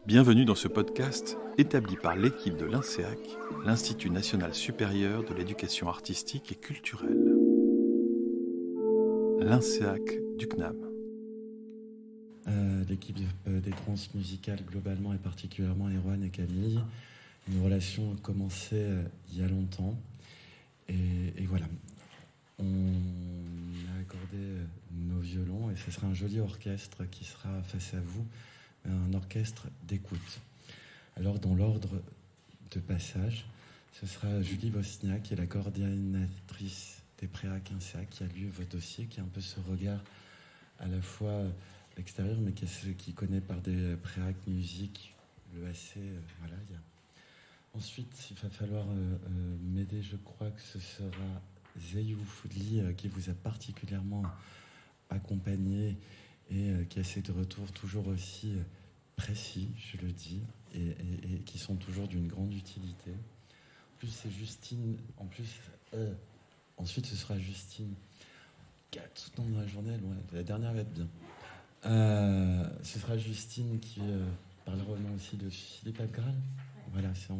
Bienvenue dans ce podcast établi par l'équipe de l'INSEAC, l'Institut national supérieur de l'éducation artistique et culturelle. L'INSEAC du CNAM. L'équipe des transmusicales globalement et particulièrement Erwan et Camille. Une relation a commencé il y a longtemps. Et voilà, on a accordé nos violons et ce sera un joli orchestre qui sera face à vous, un orchestre d'écoute. Alors dans l'ordre de passage, ce sera Julie Vosniak, qui est la coordinatrice des préac INSEAC, qui a lu votre dossier, qui a un peu ce regard à la fois extérieur, mais qui connaît par des préac musique, le AC, voilà. Ensuite, il va falloir m'aider, je crois que ce sera Zeyou Foudli qui vous a particulièrement accompagné et qui a ces retours toujours aussi précis, je le dis, et qui sont toujours d'une grande utilité. En plus, c'est Justine. Ensuite, ce sera Justine. 4 dans la journée, la dernière va être bien. Ce sera Justine qui parlera au nom aussi de Philippe Algral. Voilà, c'est.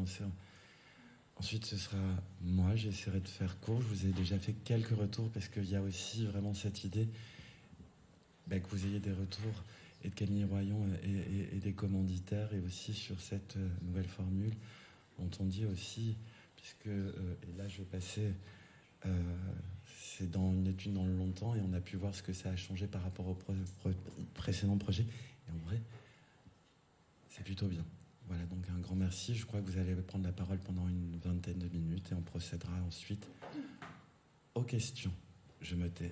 Ensuite, ce sera moi. J'essaierai de faire court. Je vous ai déjà fait quelques retours parce qu'il y a aussi vraiment cette idée que vous ayez des retours et de Camille Royon et des commanditaires, et aussi sur cette nouvelle formule dont on dit aussi, puisque, et là je vais passer, c'est dans une étude dans le longtemps et on a pu voir ce que ça a changé par rapport au précédent projet, et en vrai, c'est plutôt bien. Voilà, donc un grand merci. Je crois que vous allez prendre la parole pendant une vingtaine de minutes et on procédera ensuite aux questions. Je me tais.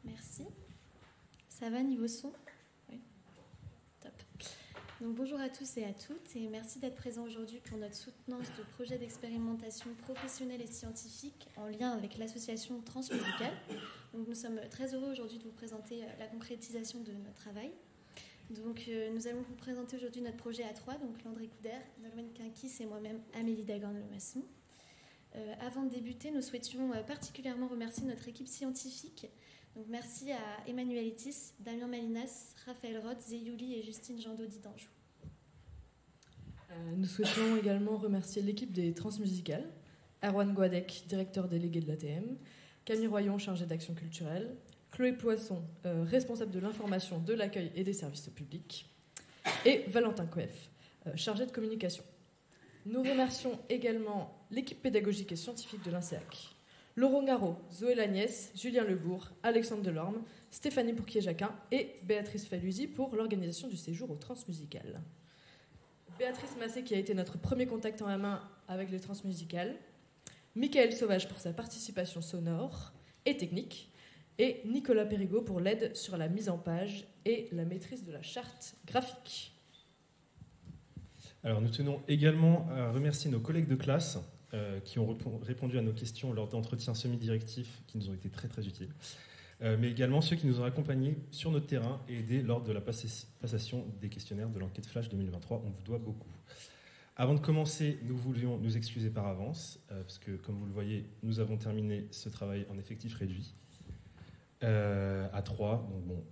Merci. Ça va niveau son ? Oui. Top. Donc bonjour à tous et à toutes et merci d'être présents aujourd'hui pour notre soutenance de projet d'expérimentation professionnelle et scientifique en lien avec l'association Transmusicales. Donc nous sommes très heureux aujourd'hui de vous présenter la concrétisation de notre travail. Donc nous allons vous présenter aujourd'hui notre projet à trois, donc Landry Couder, Nolwenn Quinkis et moi-même Amélie Dagorn-Lemasson. Avant de débuter, nous souhaitions particulièrement remercier notre équipe scientifique. Donc merci à Emmanuel Etis, Damien Malinas, Raphaël Roth, Zéyouli et Justine Jandaudy d'Anjou. Nous souhaitons également remercier l'équipe des Transmusicales, Erwan Guadec, directeur délégué de l'ATM, Camille Royon, chargée d'action culturelle, Chloé Poisson, responsable de l'information, de l'accueil et des services au public, et Valentin Coef, chargé de communication. Nous remercions également l'équipe pédagogique et scientifique de l'INSEAC, Laurent Garot, Zoé Lagnès, Julien Lebourg, Alexandre Delorme, Stéphanie Pourquier-Jacquin et Béatrice Falusi pour l'organisation du séjour aux Transmusicales. Béatrice Massé qui a été notre premier contact en la main avec les Transmusicales, Michael Sauvage pour sa participation sonore et technique, et Nicolas Périgot pour l'aide sur la mise en page et la maîtrise de la charte graphique. Alors nous tenons également à remercier nos collègues de classe qui ont répondu à nos questions lors d'entretiens semi-directifs qui nous ont été très très utiles, mais également ceux qui nous ont accompagnés sur notre terrain et aidés lors de la passation des questionnaires de l'enquête Flash 2023. On vous doit beaucoup. Avant de commencer, nous voulions nous excuser par avance, parce que comme vous le voyez, nous avons terminé ce travail en effectif réduit. À 3, donc bon,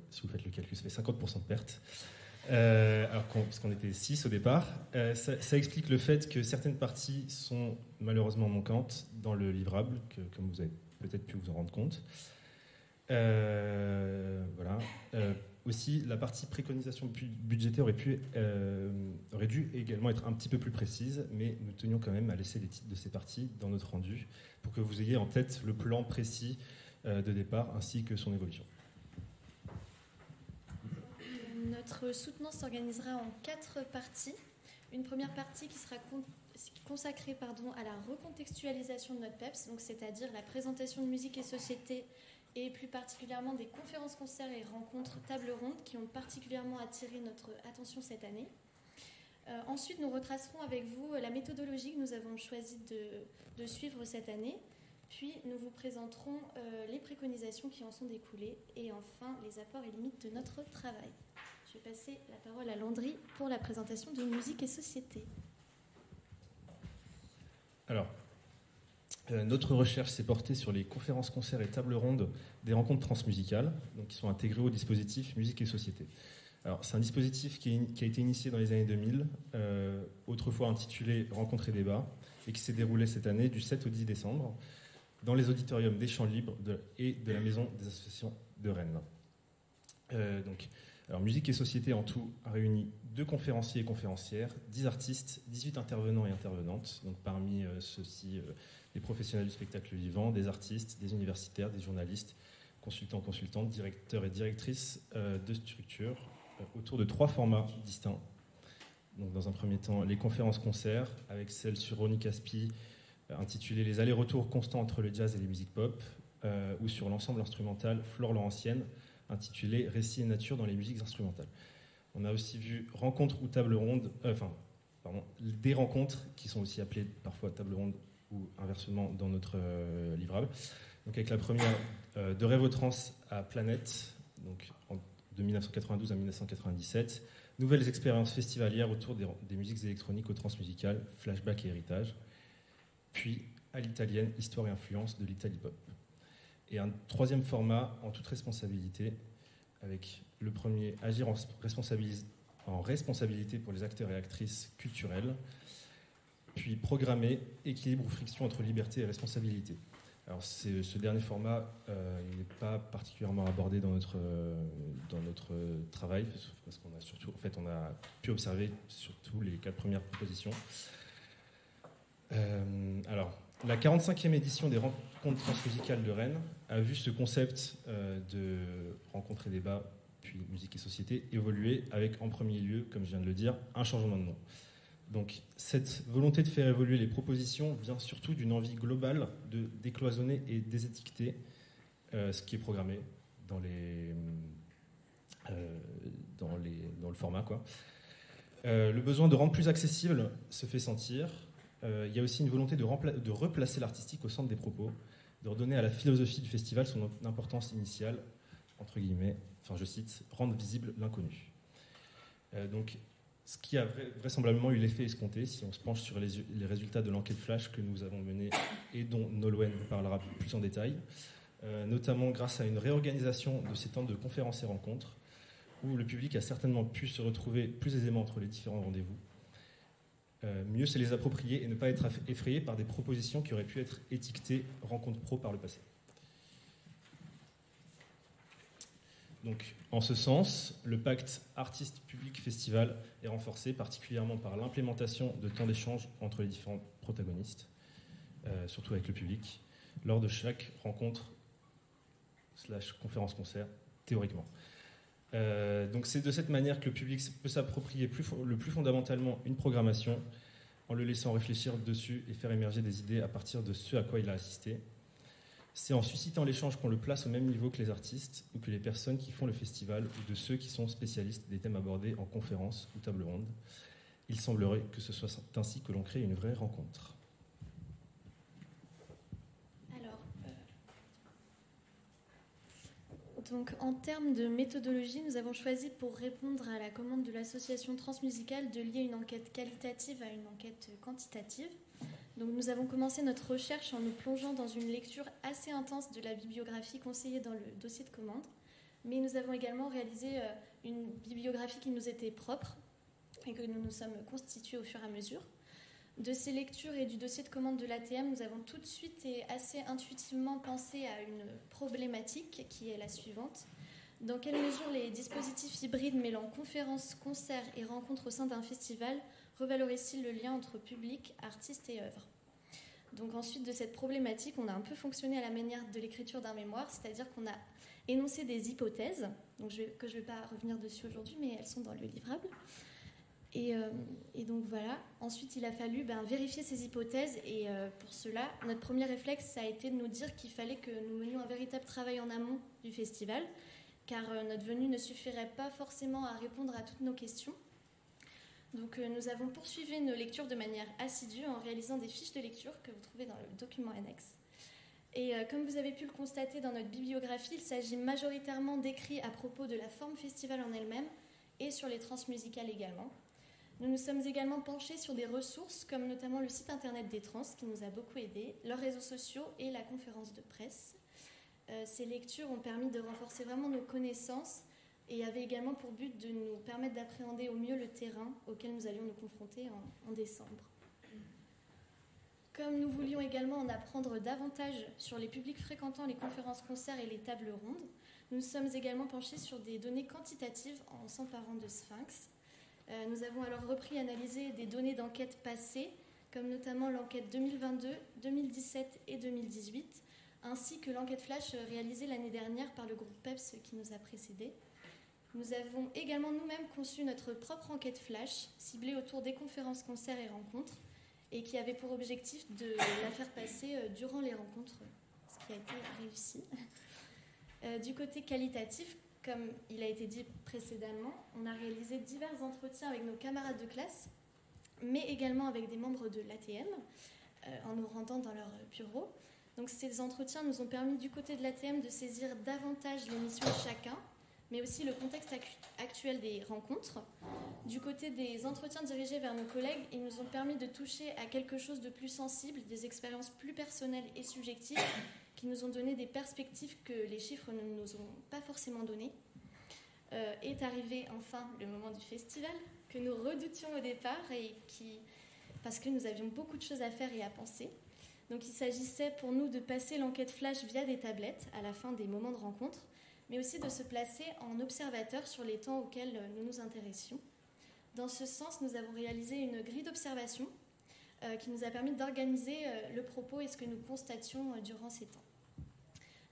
si vous faites le calcul, ça fait 50% de perte. Parce qu'on était 6 au départ. Ça explique le fait que certaines parties sont malheureusement manquantes dans le livrable, comme vous avez peut-être pu vous en rendre compte. Voilà. Aussi, la partie préconisation budgétaire aurait dû également être un petit peu plus précise, mais nous tenions quand même à laisser les titres de ces parties dans notre rendu pour que vous ayez en tête le plan précis de départ ainsi que son évolution. Notre soutenance s'organisera en 4 parties. Une première partie qui sera consacrée à la recontextualisation de notre PEPS, donc c'est-à-dire la présentation de musique et société, et plus particulièrement des conférences, concerts et rencontres tables rondes qui ont particulièrement attiré notre attention cette année. Ensuite, nous retracerons avec vous la méthodologie que nous avons choisi de suivre cette année. Puis, nous vous présenterons les préconisations qui en sont découlées et enfin les apports et limites de notre travail. Je vais passer la parole à Landry pour la présentation de musique et société. Alors, notre recherche s'est portée sur les conférences, concerts et tables rondes des rencontres transmusicales, donc qui sont intégrées au dispositif musique et société. Alors, c'est un dispositif qui a été initié dans les années 2000, autrefois intitulé Rencontres et débats, et qui s'est déroulé cette année du 7 au 10 décembre dans les auditoriums des Champs Libres et de la Maison des Associations de Rennes. Alors, Musique et Société en tout a réuni 2 conférenciers et conférencières, 10 artistes, 18 intervenants et intervenantes. Donc, parmi ceux-ci, des professionnels du spectacle vivant, des artistes, des universitaires, des journalistes, consultants, consultantes, directeurs et directrices de structures, autour de 3 formats distincts. Donc, dans un premier temps, les conférences-concerts, avec celle sur Ronnie Caspi, intitulée Les allers-retours constants entre le jazz et les musiques pop, ou sur l'ensemble instrumental Flore Laurentienne, intitulée Récits et nature dans les musiques instrumentales. On a aussi vu rencontres ou tables rondes, des rencontres qui sont aussi appelées parfois tables rondes ou inversement dans notre livrable. Donc avec la première de Rêve aux Trans à Planète, donc de 1992 à 1997, nouvelles expériences festivalières autour des musiques électroniques aux transmusicales, flashback et héritage, puis à l'italienne, histoire et influence de l'Italie pop. Et un troisième format en toute responsabilité, avec le premier agir en responsabilité pour les acteurs et actrices culturels, puis programmer équilibre ou friction entre liberté et responsabilité. Alors ce dernier format n'est pas particulièrement abordé dans notre travail, parce qu'on a surtout, en fait, on a pu observer surtout les 4 premières propositions. Alors, la 45e édition des Rencontres transmusicales de Rennes a vu ce concept de rencontres et débats, puis musique et société, évoluer avec, en premier lieu, comme je viens de le dire, un changement de nom. Donc, cette volonté de faire évoluer les propositions vient surtout d'une envie globale de décloisonner et désétiqueter ce qui est programmé dans le format, quoi. Le besoin de rendre plus accessible se fait sentir. Il y a aussi une volonté de replacer l'artistique au centre des propos, de redonner à la philosophie du festival son importance initiale, entre guillemets, enfin je cite, rendre visible l'inconnu. Donc, ce qui a vraisemblablement eu l'effet escompté, si on se penche sur les résultats de l'enquête flash que nous avons menée et dont Nolwenn vous parlera plus en détail, notamment grâce à une réorganisation de ces temps de conférences et rencontres, où le public a certainement pu se retrouver plus aisément entre les différents rendez-vous. Mieux c'est les approprier et ne pas être effrayé par des propositions qui auraient pu être étiquetées rencontres pro par le passé. Donc, en ce sens, le pacte artiste-public-festival est renforcé, particulièrement par l'implémentation de temps d'échange entre les différents protagonistes, surtout avec le public, lors de chaque rencontre / conférence-concert, théoriquement. Donc c'est de cette manière que le public peut s'approprier le plus fondamentalement une programmation en le laissant réfléchir dessus et faire émerger des idées à partir de ce à quoi il a assisté. C'est en suscitant l'échange qu'on le place au même niveau que les artistes ou que les personnes qui font le festival ou de ceux qui sont spécialistes des thèmes abordés en conférence ou table ronde. Il semblerait que ce soit ainsi que l'on crée une vraie rencontre. Donc, en termes de méthodologie, nous avons choisi pour répondre à la commande de l'association transmusicale de lier une enquête qualitative à une enquête quantitative. Donc, nous avons commencé notre recherche en nous plongeant dans une lecture assez intense de la bibliographie conseillée dans le dossier de commande. Mais nous avons également réalisé une bibliographie qui nous était propre et que nous nous sommes constitués au fur et à mesure. De ces lectures et du dossier de commande de l'ATM, nous avons tout de suite et assez intuitivement pensé à une problématique qui est la suivante. Dans quelle mesure les dispositifs hybrides mêlant conférences, concerts et rencontres au sein d'un festival revalorisent-ils le lien entre public, artistes et œuvres ? Donc ensuite de cette problématique, on a un peu fonctionné à la manière de l'écriture d'un mémoire, c'est-à-dire qu'on a énoncé des hypothèses, donc je ne vais pas revenir dessus aujourd'hui, mais elles sont dans le livrable. Et donc voilà, ensuite il a fallu vérifier ces hypothèses et pour cela, notre premier réflexe ça a été de nous dire qu'il fallait que nous menions un véritable travail en amont du festival car notre venue ne suffirait pas forcément à répondre à toutes nos questions. Donc nous avons poursuivi nos lectures de manière assidue en réalisant des fiches de lecture que vous trouvez dans le document annexe. Et comme vous avez pu le constater dans notre bibliographie, il s'agit majoritairement d'écrits à propos de la forme festival en elle-même et sur les transmusicales également. Nous nous sommes également penchés sur des ressources comme notamment le site internet des trans qui nous a beaucoup aidés, leurs réseaux sociaux et la conférence de presse. Ces lectures ont permis de renforcer vraiment nos connaissances et avait également pour but de nous permettre d'appréhender au mieux le terrain auquel nous allions nous confronter en décembre. Comme nous voulions également en apprendre davantage sur les publics fréquentant les conférences-concerts et les tables rondes, nous sommes également penchés sur des données quantitatives en s'emparant de Sphinx. Nous avons alors repris et analysé des données d'enquêtes passées, comme notamment l'enquête 2022, 2017 et 2018, ainsi que l'enquête flash réalisée l'année dernière par le groupe PEPS qui nous a précédés. Nous avons également nous-mêmes conçu notre propre enquête flash, ciblée autour des conférences, concerts et rencontres, et qui avait pour objectif de la faire passer durant les rencontres, ce qui a été réussi. Du côté qualitatif, comme il a été dit précédemment, on a réalisé divers entretiens avec nos camarades de classe, mais également avec des membres de l'ATM, en nous rendant dans leur bureau. Donc ces entretiens nous ont permis du côté de l'ATM de saisir davantage les missions de chacun, mais aussi le contexte actuel des rencontres. Du côté des entretiens dirigés vers nos collègues, ils nous ont permis de toucher à quelque chose de plus sensible, des expériences plus personnelles et subjectives qui nous ont donné des perspectives que les chiffres ne nous ont pas forcément données. Est arrivé enfin le moment du festival, que nous redoutions au départ, parce que nous avions beaucoup de choses à faire et à penser. Donc il s'agissait pour nous de passer l'enquête flash via des tablettes à la fin des moments de rencontre, mais aussi de se placer en observateur sur les temps auxquels nous nous intéressions. Dans ce sens, nous avons réalisé une grille d'observation qui nous a permis d'organiser le propos et ce que nous constations durant ces temps.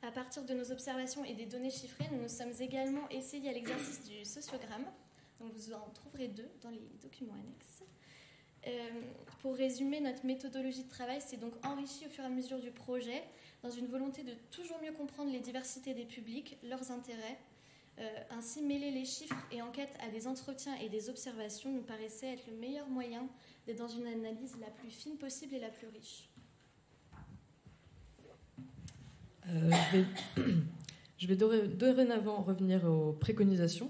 À partir de nos observations et des données chiffrées, nous nous sommes également essayés à l'exercice du sociogramme. Donc vous en trouverez 2 dans les documents annexes. Pour résumer, notre méthodologie de travail s'est donc enrichie au fur et à mesure du projet, dans une volonté de toujours mieux comprendre les diversités des publics, leurs intérêts. Ainsi, mêler les chiffres et enquêtes à des entretiens et des observations nous paraissait être le meilleur moyen d'être dans une analyse la plus fine possible et la plus riche. Je vais dorénavant revenir aux préconisations.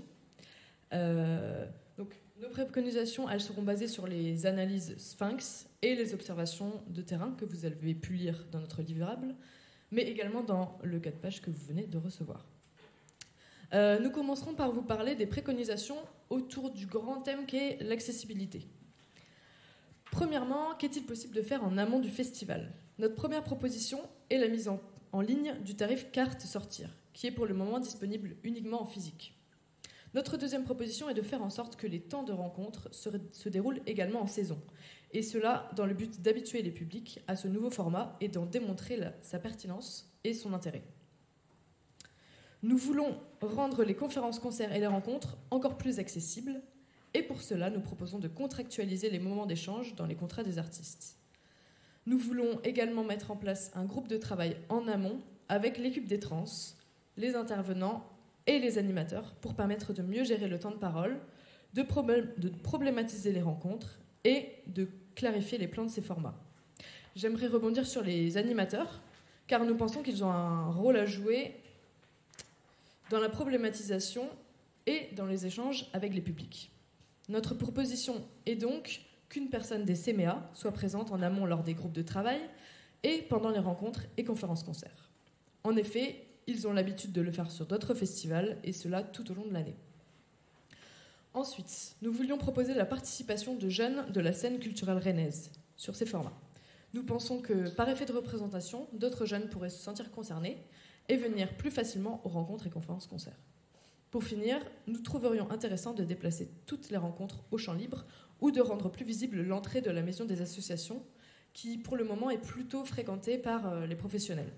Donc, nos préconisations, elles seront basées sur les analyses Sphinx et les observations de terrain que vous avez pu lire dans notre livrable, mais également dans le 4 pages que vous venez de recevoir. Nous commencerons par vous parler des préconisations autour du grand thème qu'est l'accessibilité. Premièrement, qu'est-il possible de faire en amont du festival ? Notre première proposition est la mise en ligne du tarif carte sortir, qui est pour le moment disponible uniquement en physique. Notre deuxième proposition est de faire en sorte que les temps de rencontre se déroulent également en saison, et cela dans le but d'habituer les publics à ce nouveau format et d'en démontrer sa pertinence et son intérêt. Nous voulons rendre les conférences, concerts et les rencontres encore plus accessibles, et pour cela, nous proposons de contractualiser les moments d'échange dans les contrats des artistes. Nous voulons également mettre en place un groupe de travail en amont avec l'équipe des trans, les intervenants et les animateurs pour permettre de mieux gérer le temps de parole, de problématiser les rencontres et de clarifier les plans de ces formats. J'aimerais rebondir sur les animateurs, car nous pensons qu'ils ont un rôle à jouer dans la problématisation et dans les échanges avec les publics. Notre proposition est donc qu'une personne des CMEA soit présente en amont lors des groupes de travail et pendant les rencontres et conférences-concerts. En effet, ils ont l'habitude de le faire sur d'autres festivals, et cela tout au long de l'année. Ensuite, nous voulions proposer la participation de jeunes de la scène culturelle rennaise sur ces formats. Nous pensons que, par effet de représentation, d'autres jeunes pourraient se sentir concernés et venir plus facilement aux rencontres et conférences-concerts. Pour finir, nous trouverions intéressant de déplacer toutes les rencontres au champ libre ou de rendre plus visible l'entrée de la maison des associations, qui pour le moment est plutôt fréquentée par les professionnels.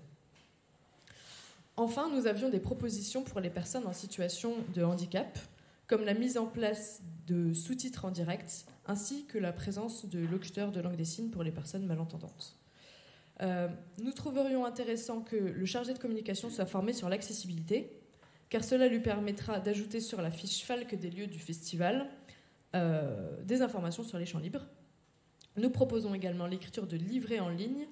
Enfin, nous avions des propositions pour les personnes en situation de handicap, comme la mise en place de sous-titres en direct, ainsi que la présence de locuteurs de langue des signes pour les personnes malentendantes. Nous trouverions intéressant que le chargé de communication soit formé sur l'accessibilité, car cela lui permettra d'ajouter sur la fiche FALC des lieux du festival des informations sur les champs libres. Nous proposons également l'écriture de livrets en ligne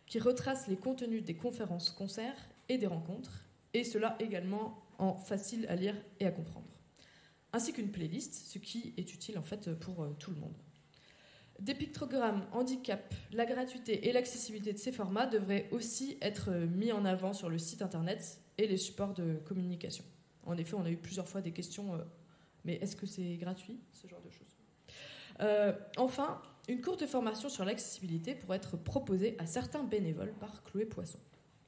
qui retracent les contenus des conférences, concerts et des rencontres, et cela également en facile à lire et à comprendre, ainsi qu'une playlist, ce qui est utile en fait pour tout le monde. Des pictogrammes handicap, la gratuité et l'accessibilité de ces formats devraient aussi être mis en avant sur le site internet et les supports de communication. En effet, on a eu plusieurs fois des questions, mais est-ce que c'est gratuit, ce genre de choses. Enfin, une courte formation sur l'accessibilité pourrait être proposée à certains bénévoles par Chloé Poisson,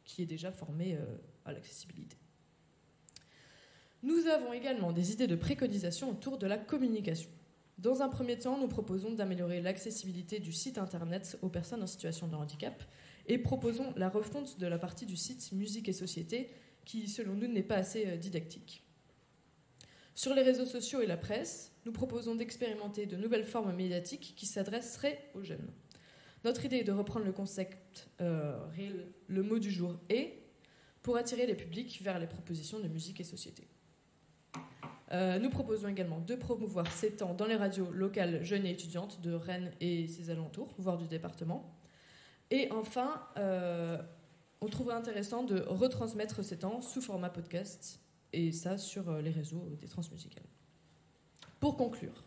qui est déjà formée à l'accessibilité. Nous avons également des idées de préconisation autour de la communication. Dans un premier temps, nous proposons d'améliorer l'accessibilité du site internet aux personnes en situation de handicap et proposons la refonte de la partie du site Musique et Société qui, selon nous, n'est pas assez didactique. Sur les réseaux sociaux et la presse, nous proposons d'expérimenter de nouvelles formes médiatiques qui s'adresseraient aux jeunes. Notre idée est de reprendre le concept Reel, le mot du jour est, pour attirer les publics vers les propositions de musique et société. Nous proposons également de promouvoir ces temps dans les radios locales jeunes et étudiantes de Rennes et ses alentours, voire du département. Et enfin, on trouverait intéressant de retransmettre ces temps sous format podcast, et ça sur les réseaux des transmusicales. Pour conclure,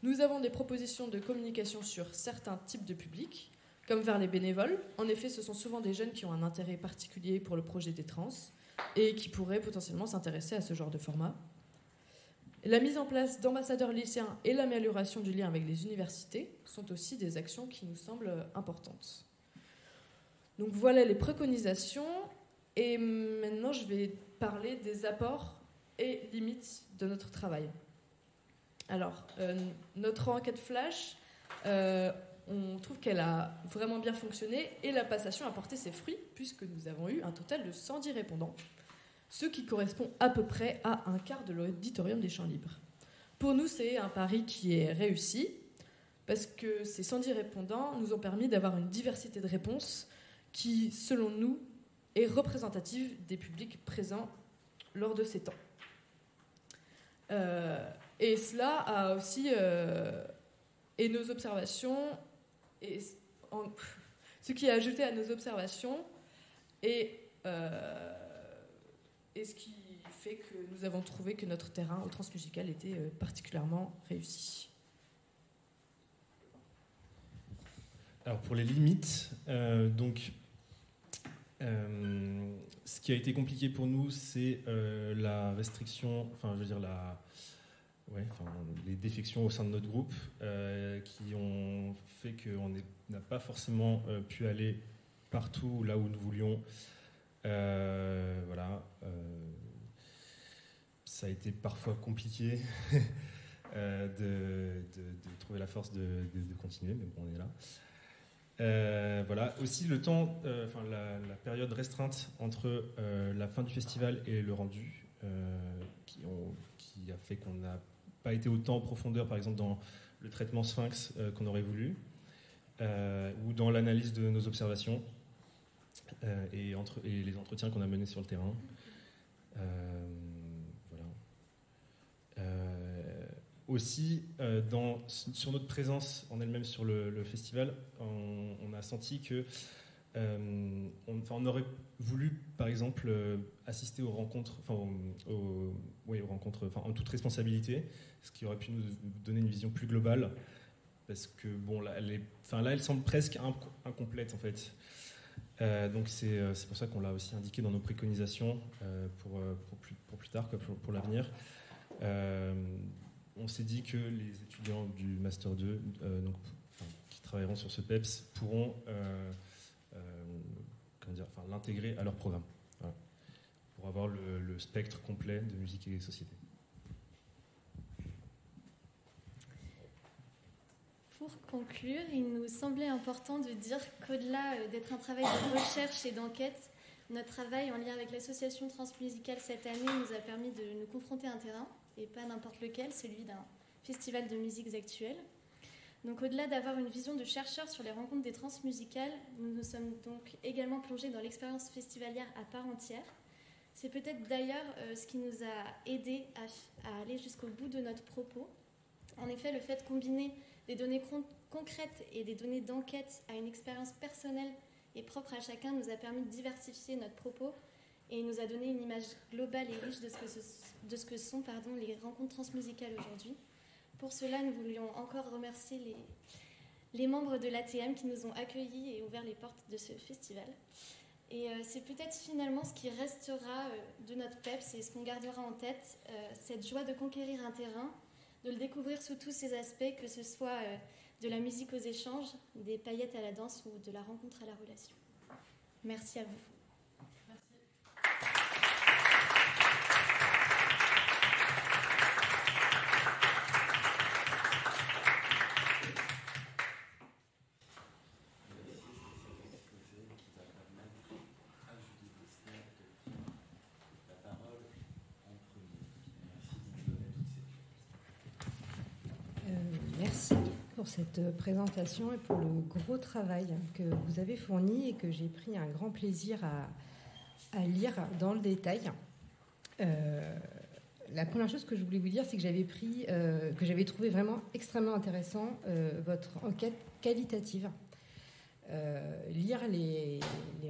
nous avons des propositions de communication sur certains types de publics, comme vers les bénévoles. En effet, ce sont souvent des jeunes qui ont un intérêt particulier pour le projet des trans et qui pourraient potentiellement s'intéresser à ce genre de format. La mise en place d'ambassadeurs lycéens et l'amélioration du lien avec les universités sont aussi des actions qui nous semblent importantes. Donc voilà les préconisations. Et maintenant, je vais parler des apports et limites de notre travail. Alors, notre enquête flash, on trouve qu'elle a vraiment bien fonctionné et la passation a porté ses fruits puisque nous avons eu un total de 110 répondants, ce qui correspond à peu près à un quart de l'auditorium des Champs Libres. Pour nous, c'est un pari qui est réussi parce que ces 110 répondants nous ont permis d'avoir une diversité de réponses qui, selon nous, est représentative des publics présents lors de ces temps. Et cela a aussi... et nos observations... ce qui est ajouté à nos observations et ce qui fait que nous avons trouvé que notre terrain au transmusical était particulièrement réussi. Alors pour les limites, ce qui a été compliqué pour nous, c'est la restriction, les défections au sein de notre groupe qui ont fait qu'on n'a pas forcément pu aller partout là où nous voulions. Ça a été parfois compliqué de trouver la force de continuer, mais bon, on est là. Aussi le temps, la période restreinte entre la fin du festival et le rendu qui a fait qu'on n'a pas été autant en profondeur, par exemple dans le traitement Sphinx qu'on aurait voulu, ou dans l'analyse de nos observations et les entretiens qu'on a menés sur le terrain. Aussi, sur notre présence en elle-même sur le festival, on a senti que on aurait voulu, par exemple, assister aux rencontres, aux rencontres, en toute responsabilité, ce qui aurait pu nous donner une vision plus globale, parce que là, elle semble presque incomplète en fait. Donc c'est pour ça qu'on l'a aussi indiqué dans nos préconisations pour plus tard, pour l'avenir. On s'est dit que les étudiants du Master 2, qui travailleront sur ce PEPS, pourront l'intégrer à leur programme, pour avoir le spectre complet de musique et société. Pour conclure, il nous semblait important de dire qu'au-delà d'être un travail de recherche et d'enquête, notre travail en lien avec l'association transmusicale cette année nous a permis de nous confronter à un terrain, et pas n'importe lequel, celui d'un festival de musiques actuelles. Donc au-delà d'avoir une vision de chercheur sur les rencontres des transmusicales, nous nous sommes donc également plongés dans l'expérience festivalière à part entière. C'est peut-être d'ailleurs ce qui nous a aidés à aller jusqu'au bout de notre propos. En effet, le fait de combiner des données concrètes et des données d'enquête à une expérience personnelle et propre à chacun nous a permis de diversifier notre propos et nous a donné une image globale et riche de ce que sont les rencontres transmusicales aujourd'hui. Pour cela, nous voulions encore remercier les membres de l'ATM qui nous ont accueillis et ouvert les portes de ce festival. Et c'est peut-être finalement ce qui restera de notre PEPS et ce qu'on gardera en tête, cette joie de conquérir un terrain, de le découvrir sous tous ses aspects, que ce soit de la musique aux échanges, des paillettes à la danse ou de la rencontre à la relation. Merci à vous. Merci pour cette présentation et pour le gros travail que vous avez fourni et que j'ai pris un grand plaisir à lire dans le détail. La première chose que je voulais vous dire, c'est que j'avais trouvé vraiment extrêmement intéressant votre enquête qualitative. Lire les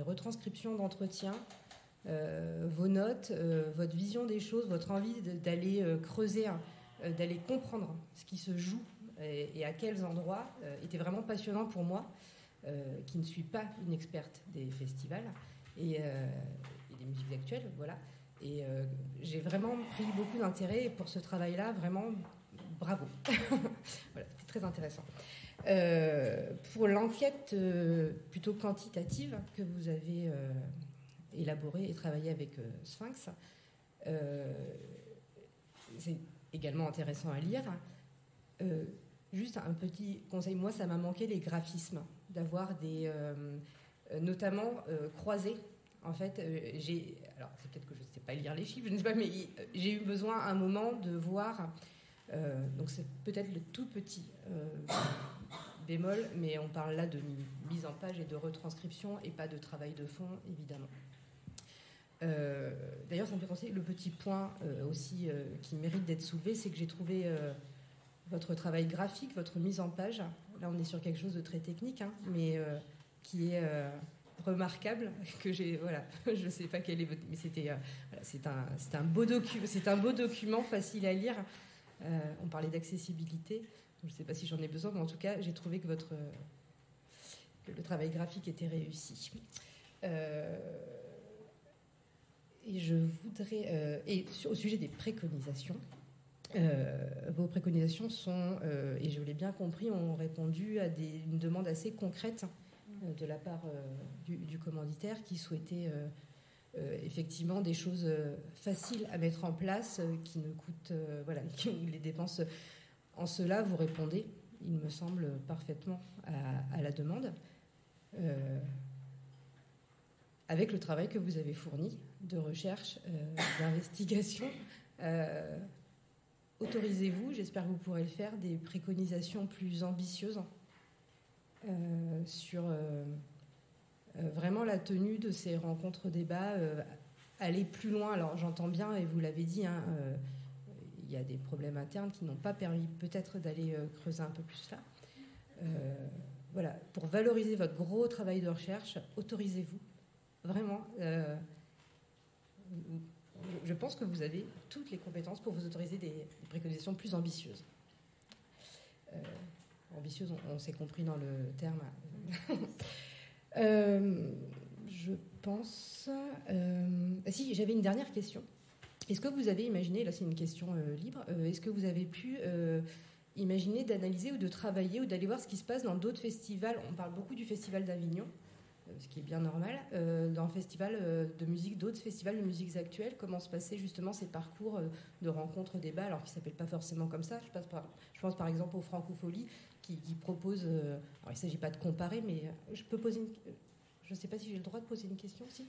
retranscriptions d'entretien, vos notes, votre vision des choses, votre envie d'aller creuser, d'aller comprendre ce qui se joue et à quels endroits était vraiment passionnant pour moi, qui ne suis pas une experte des festivals et des musiques actuelles, voilà. Et j'ai vraiment pris beaucoup d'intérêt pour ce travail-là, vraiment bravo. Voilà, c'était très intéressant. Pour l'enquête plutôt quantitative que vous avez élaborée et travaillée avec Sphinx, c'est également intéressant à lire. Juste un petit conseil, moi ça m'a manqué les graphismes, d'avoir des notamment croisés. En fait, alors c'est peut-être que je ne sais pas lire les chiffres, je ne sais pas, mais j'ai eu besoin à un moment de voir. Donc c'est peut-être le tout petit bémol, mais on parle là de mise en page et de retranscription et pas de travail de fond, évidemment. D'ailleurs, ça me fait penser, le petit point aussi qui mérite d'être soulevé, c'est que j'ai trouvé votre travail graphique, votre mise en page. Là, on est sur quelque chose de très technique, hein, mais qui est remarquable. Que j'ai, voilà, je ne sais pas quel est votre, mais c'était, voilà, c'est un beau document facile à lire. On parlait d'accessibilité. Je ne sais pas si j'en ai besoin, mais en tout cas, j'ai trouvé que le travail graphique était réussi. Et je voudrais, au sujet des préconisations, vos préconisations sont, et je l'ai bien compris, ont répondu à une demande assez concrète de la part du commanditaire qui souhaitait effectivement des choses faciles à mettre en place, qui ne coûtent, voilà, où les dépenses. En cela, vous répondez, il me semble, parfaitement à la demande. Avec le travail que vous avez fourni de recherche, d'investigation, autorisez-vous, j'espère que vous pourrez le faire, des préconisations plus ambitieuses sur vraiment la tenue de ces rencontres-débats, aller plus loin. Alors j'entends bien, et vous l'avez dit, hein, il y a des problèmes internes qui n'ont pas permis peut-être d'aller creuser un peu plus là. Voilà, pour valoriser votre gros travail de recherche, autorisez-vous. Vraiment, je pense que vous avez toutes les compétences pour vous autoriser des préconisations plus ambitieuses. Ambitieuses, on s'est compris dans le terme. Je pense... si, j'avais une dernière question. Est-ce que vous avez imaginé, là c'est une question libre, est-ce que vous avez pu imaginer d'analyser ou de travailler ou d'aller voir ce qui se passe dans d'autres festivals? On parle beaucoup du Festival d'Avignon, ce qui est bien normal, dans le festival de musique, d'autres festivals de musiques actuelles, comment se passaient justement ces parcours de rencontres, débats, alors qu'ils ne s'appellent pas forcément comme ça. Je pense par exemple aux Francopholies qui proposent, alors il ne s'agit pas de comparer, mais je peux poser je ne sais pas si j'ai le droit de poser une question, si.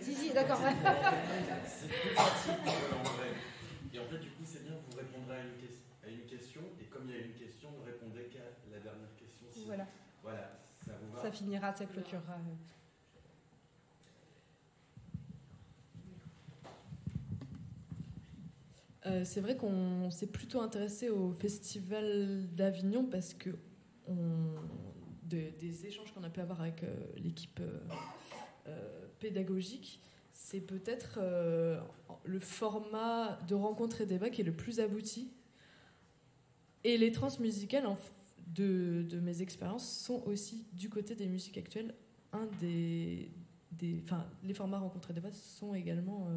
Si, d'accord. C'est plus pratique en vrai. Et en fait, du coup, c'est bien, vous répondrez à une question, et comme il y a une question, ne répondez qu'à la dernière question. Voilà. Voilà, ça vous va. Ça finira, ça clôturera. C'est vrai qu'on s'est plutôt intéressé au Festival d'Avignon parce que des échanges qu'on a pu avoir avec l'équipe pédagogique, c'est peut-être le format de rencontre et débat qui est le plus abouti. Et les transmusicales, de mes expériences, sont aussi, du côté des musiques actuelles, un des les formats Rencontres et débats sont également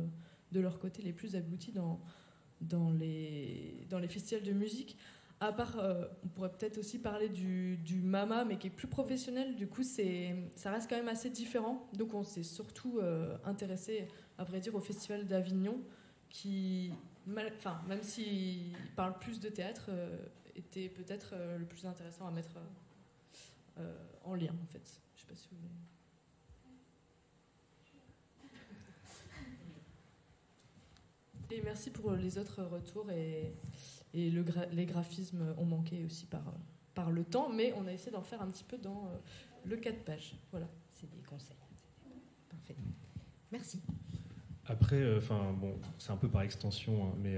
de leur côté les plus aboutis dans les festivals de musique. À part, on pourrait peut-être aussi parler du MAMA, mais qui est plus professionnel. Du coup, ça reste quand même assez différent. Donc, on s'est surtout intéressé, à vrai dire, au Festival d'Avignon, qui, même s'il parle plus de théâtre, était peut-être le plus intéressant à mettre en lien, en fait. Je sais pas si vous voulez... Et merci pour les autres retours et les graphismes ont manqué aussi par le temps, mais on a essayé d'en faire un petit peu dans le 4 pages. Voilà. C'est des conseils. Parfait. Merci. Après, c'est un peu par extension, hein, mais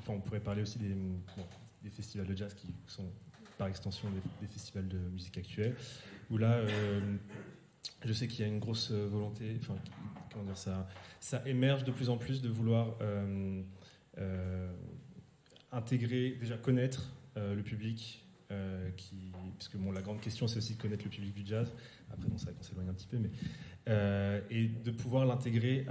on pourrait parler aussi des festivals de jazz qui sont par extension des festivals de musique actuelle, où là, je sais qu'il y a une grosse volonté, comment dire, ça émerge de plus en plus de vouloir intégrer, déjà connaître le public, puisque la grande question c'est aussi de connaître le public du jazz, après c'est vrai qu'on s'éloigne un petit peu, mais et de pouvoir l'intégrer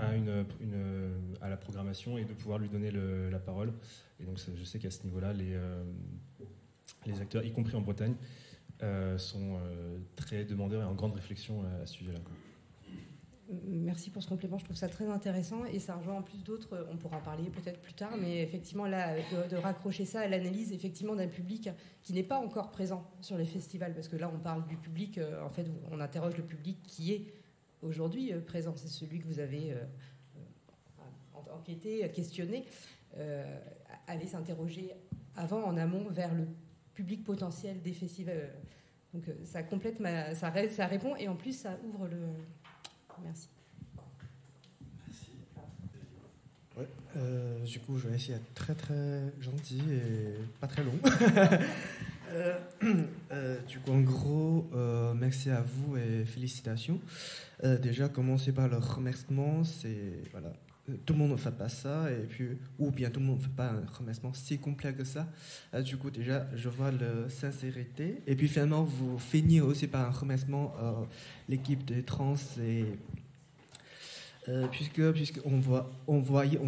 à la programmation et de pouvoir lui donner la parole. Et donc je sais qu'à ce niveau-là, les acteurs, y compris en Bretagne, sont très demandeurs et en grande réflexion à ce sujet-là. Merci pour ce complément, je trouve ça très intéressant et ça rejoint en plus d'autres, on pourra en parler peut-être plus tard, mais effectivement là, de raccrocher ça à l'analyse effectivement d'un public qui n'est pas encore présent sur les festivals, parce que là on parle du public, en fait on interroge le public qui est aujourd'hui présent, c'est celui que vous avez enquêté, questionné, aller s'interroger avant, en amont, vers le public potentiel des festivals. Donc ça complète ça répond et en plus ça ouvre le... Merci. Ouais, du coup, je vais essayer d'être très très gentil et pas très long. Du coup, en gros, merci à vous et félicitations. Déjà, commencer par le remerciement, c'est voilà, tout le monde ne fait pas ça, et puis ou bien tout le monde ne fait pas un remerciement si complet que ça. Du coup, déjà, je vois la sincérité, et puis finalement, vous finissez aussi par un remerciement l'équipe des trans et puisqu'on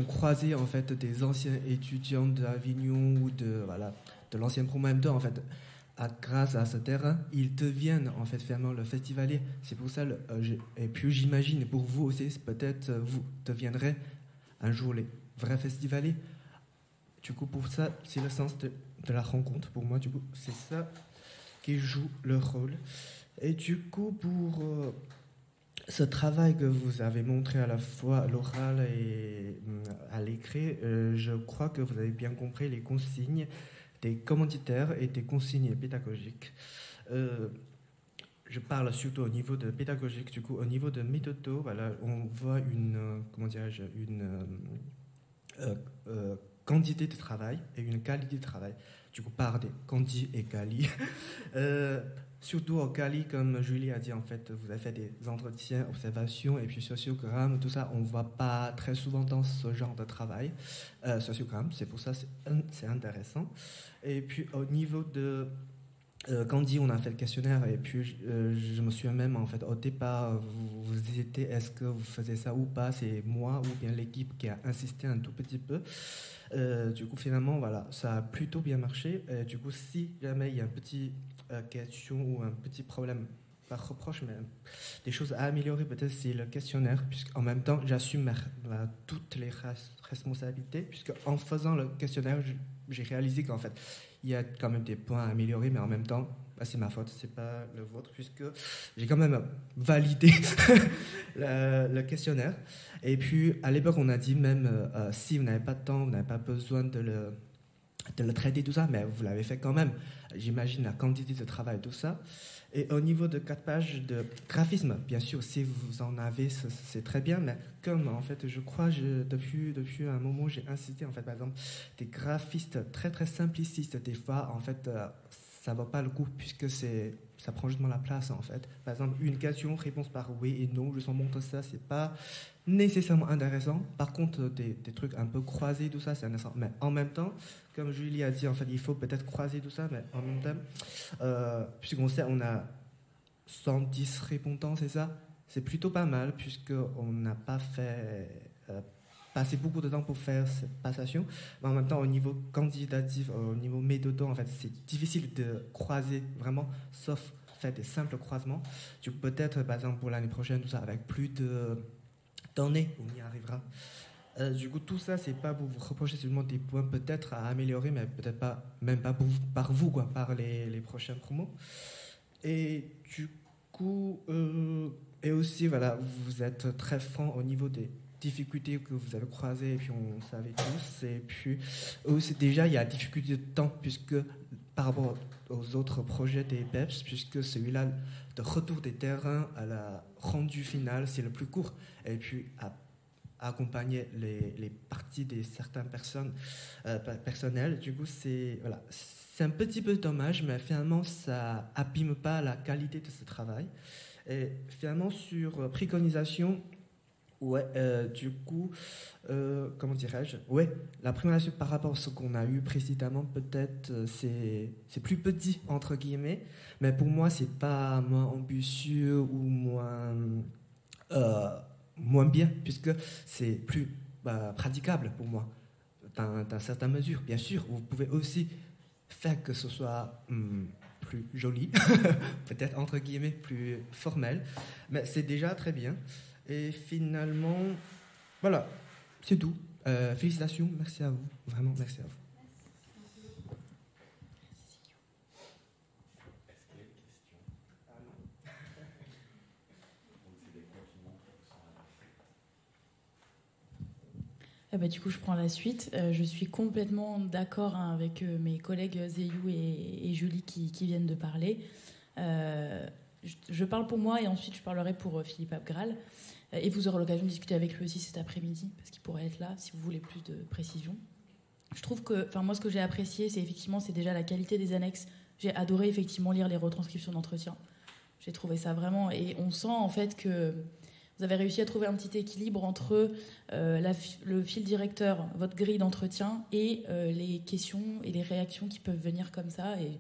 croisait en fait des anciens étudiants d'Avignon ou de l'ancien promo M2 en fait. Grâce à ce terrain, ils deviennent en fait finalement le festivalier. C'est pour ça, et puis j'imagine pour vous aussi, peut-être vous deviendrez un jour les vrais festivaliers. Du coup, pour ça, c'est le sens de la rencontre. Pour moi, du coup, c'est ça qui joue le rôle. Et du coup, pour ce travail que vous avez montré à la fois à l'oral et à l'écrit, je crois que vous avez bien compris les consignes des commanditaires et des consignes pédagogiques. Je parle surtout au niveau de pédagogique, du coup, au niveau de méthode, voilà, on voit une quantité de travail et une qualité de travail. Du coup, par des quanti et quali. Surtout au quali, comme Julie a dit, en fait, vous avez fait des entretiens, observations et puis sociogrammes, tout ça, on ne voit pas très souvent dans ce genre de travail. Sociogramme, c'est pour ça c'est intéressant. Et puis au niveau de Candy, on a fait le questionnaire et puis je me souviens même en fait au départ vous hésitez est-ce que vous faisiez ça ou pas, c'est moi ou bien l'équipe qui a insisté un tout petit peu. Du coup finalement voilà, ça a plutôt bien marché. Du coup si jamais il y a une petite question ou un petit problème, pas reproche mais des choses à améliorer, peut-être c'est le questionnaire, puisqu'en même temps j'assume toutes les responsabilités, puisque en faisant le questionnaire j'ai réalisé qu'en fait il y a quand même des points à améliorer, mais en même temps c'est ma faute, c'est pas le vôtre, puisque j'ai quand même validé le questionnaire. Et puis à l'époque on a dit même si vous n'avez pas de temps, vous n'avez pas besoin de le traiter tout ça, mais vous l'avez fait quand même. J'imagine la quantité de travail, tout ça. Et au niveau de 4 pages de graphisme, bien sûr, si vous en avez, c'est très bien, mais comme en fait, je crois, depuis un moment, j'ai insisté, en fait, par exemple, des graphistes très très simplicistes, des fois, en fait, ça ne vaut pas le coup, puisque ça prend justement la place, en fait. Par exemple, une question, réponse par oui et non, je vous montre ça, c'est pas nécessairement intéressant. Par contre, des trucs un peu croisés, tout ça, c'est intéressant. Mais en même temps, comme Julie a dit, en fait, il faut peut-être croiser tout ça, mais en même temps, puisqu'on sait, on a 110 répondants, c'est ça? c'est plutôt pas mal, puisqu'on n'a pas passé beaucoup de temps pour faire cette passation. Mais en même temps, au niveau quantitatif, au niveau méthodon, en fait, c'est difficile de croiser vraiment, sauf faire des simples croisements. Du coup, peut-être, par exemple, pour l'année prochaine, tout ça, avec plus de données, on y arrivera. Du coup, tout ça, c'est pas pour vous reprocher seulement des points peut-être à améliorer, mais peut-être pas, même pas par vous, quoi, par les prochains promos. Et du coup, et aussi, voilà, vous êtes très franc au niveau des difficultés que vous avez croisées, et puis on savait tous. Et puis aussi, déjà, il y a difficulté de temps, puisque par rapport aux autres projets des PEPS, puisque celui-là, de retour des terrains à la rendu finale, c'est le plus court. Et puis, accompagner les parties de certaines personnes personnelles. Du coup, c'est un petit peu dommage, mais finalement, ça abîme pas la qualité de ce travail. Et finalement, sur préconisation, du coup, comment dirais-je ? La préconisation par rapport à ce qu'on a eu précédemment, peut-être, c'est plus petit, entre guillemets, mais pour moi, c'est pas moins ambitieux ou moins bien, puisque c'est plus praticable pour moi, dans certaines mesures. Bien sûr, vous pouvez aussi faire que ce soit plus joli, peut-être entre guillemets plus formel, mais c'est déjà très bien. Et finalement, voilà, c'est tout. Félicitations, merci à vous, vraiment merci à vous. Du coup, je prends la suite. Je suis complètement d'accord avec mes collègues Zeyou et Julie qui viennent de parler. Je parle pour moi et ensuite je parlerai pour Philippe Abgral. Et vous aurez l'occasion de discuter avec lui aussi cet après-midi, parce qu'il pourrait être là si vous voulez plus de précision. Je trouve que, moi, ce que j'ai apprécié, c'est déjà la qualité des annexes. J'ai adoré effectivement lire les retranscriptions d'entretien. J'ai trouvé ça vraiment... Et on sent en fait que... Vous avez réussi à trouver un petit équilibre entre le fil directeur, votre grille d'entretien, et les questions et les réactions qui peuvent venir comme ça. Et,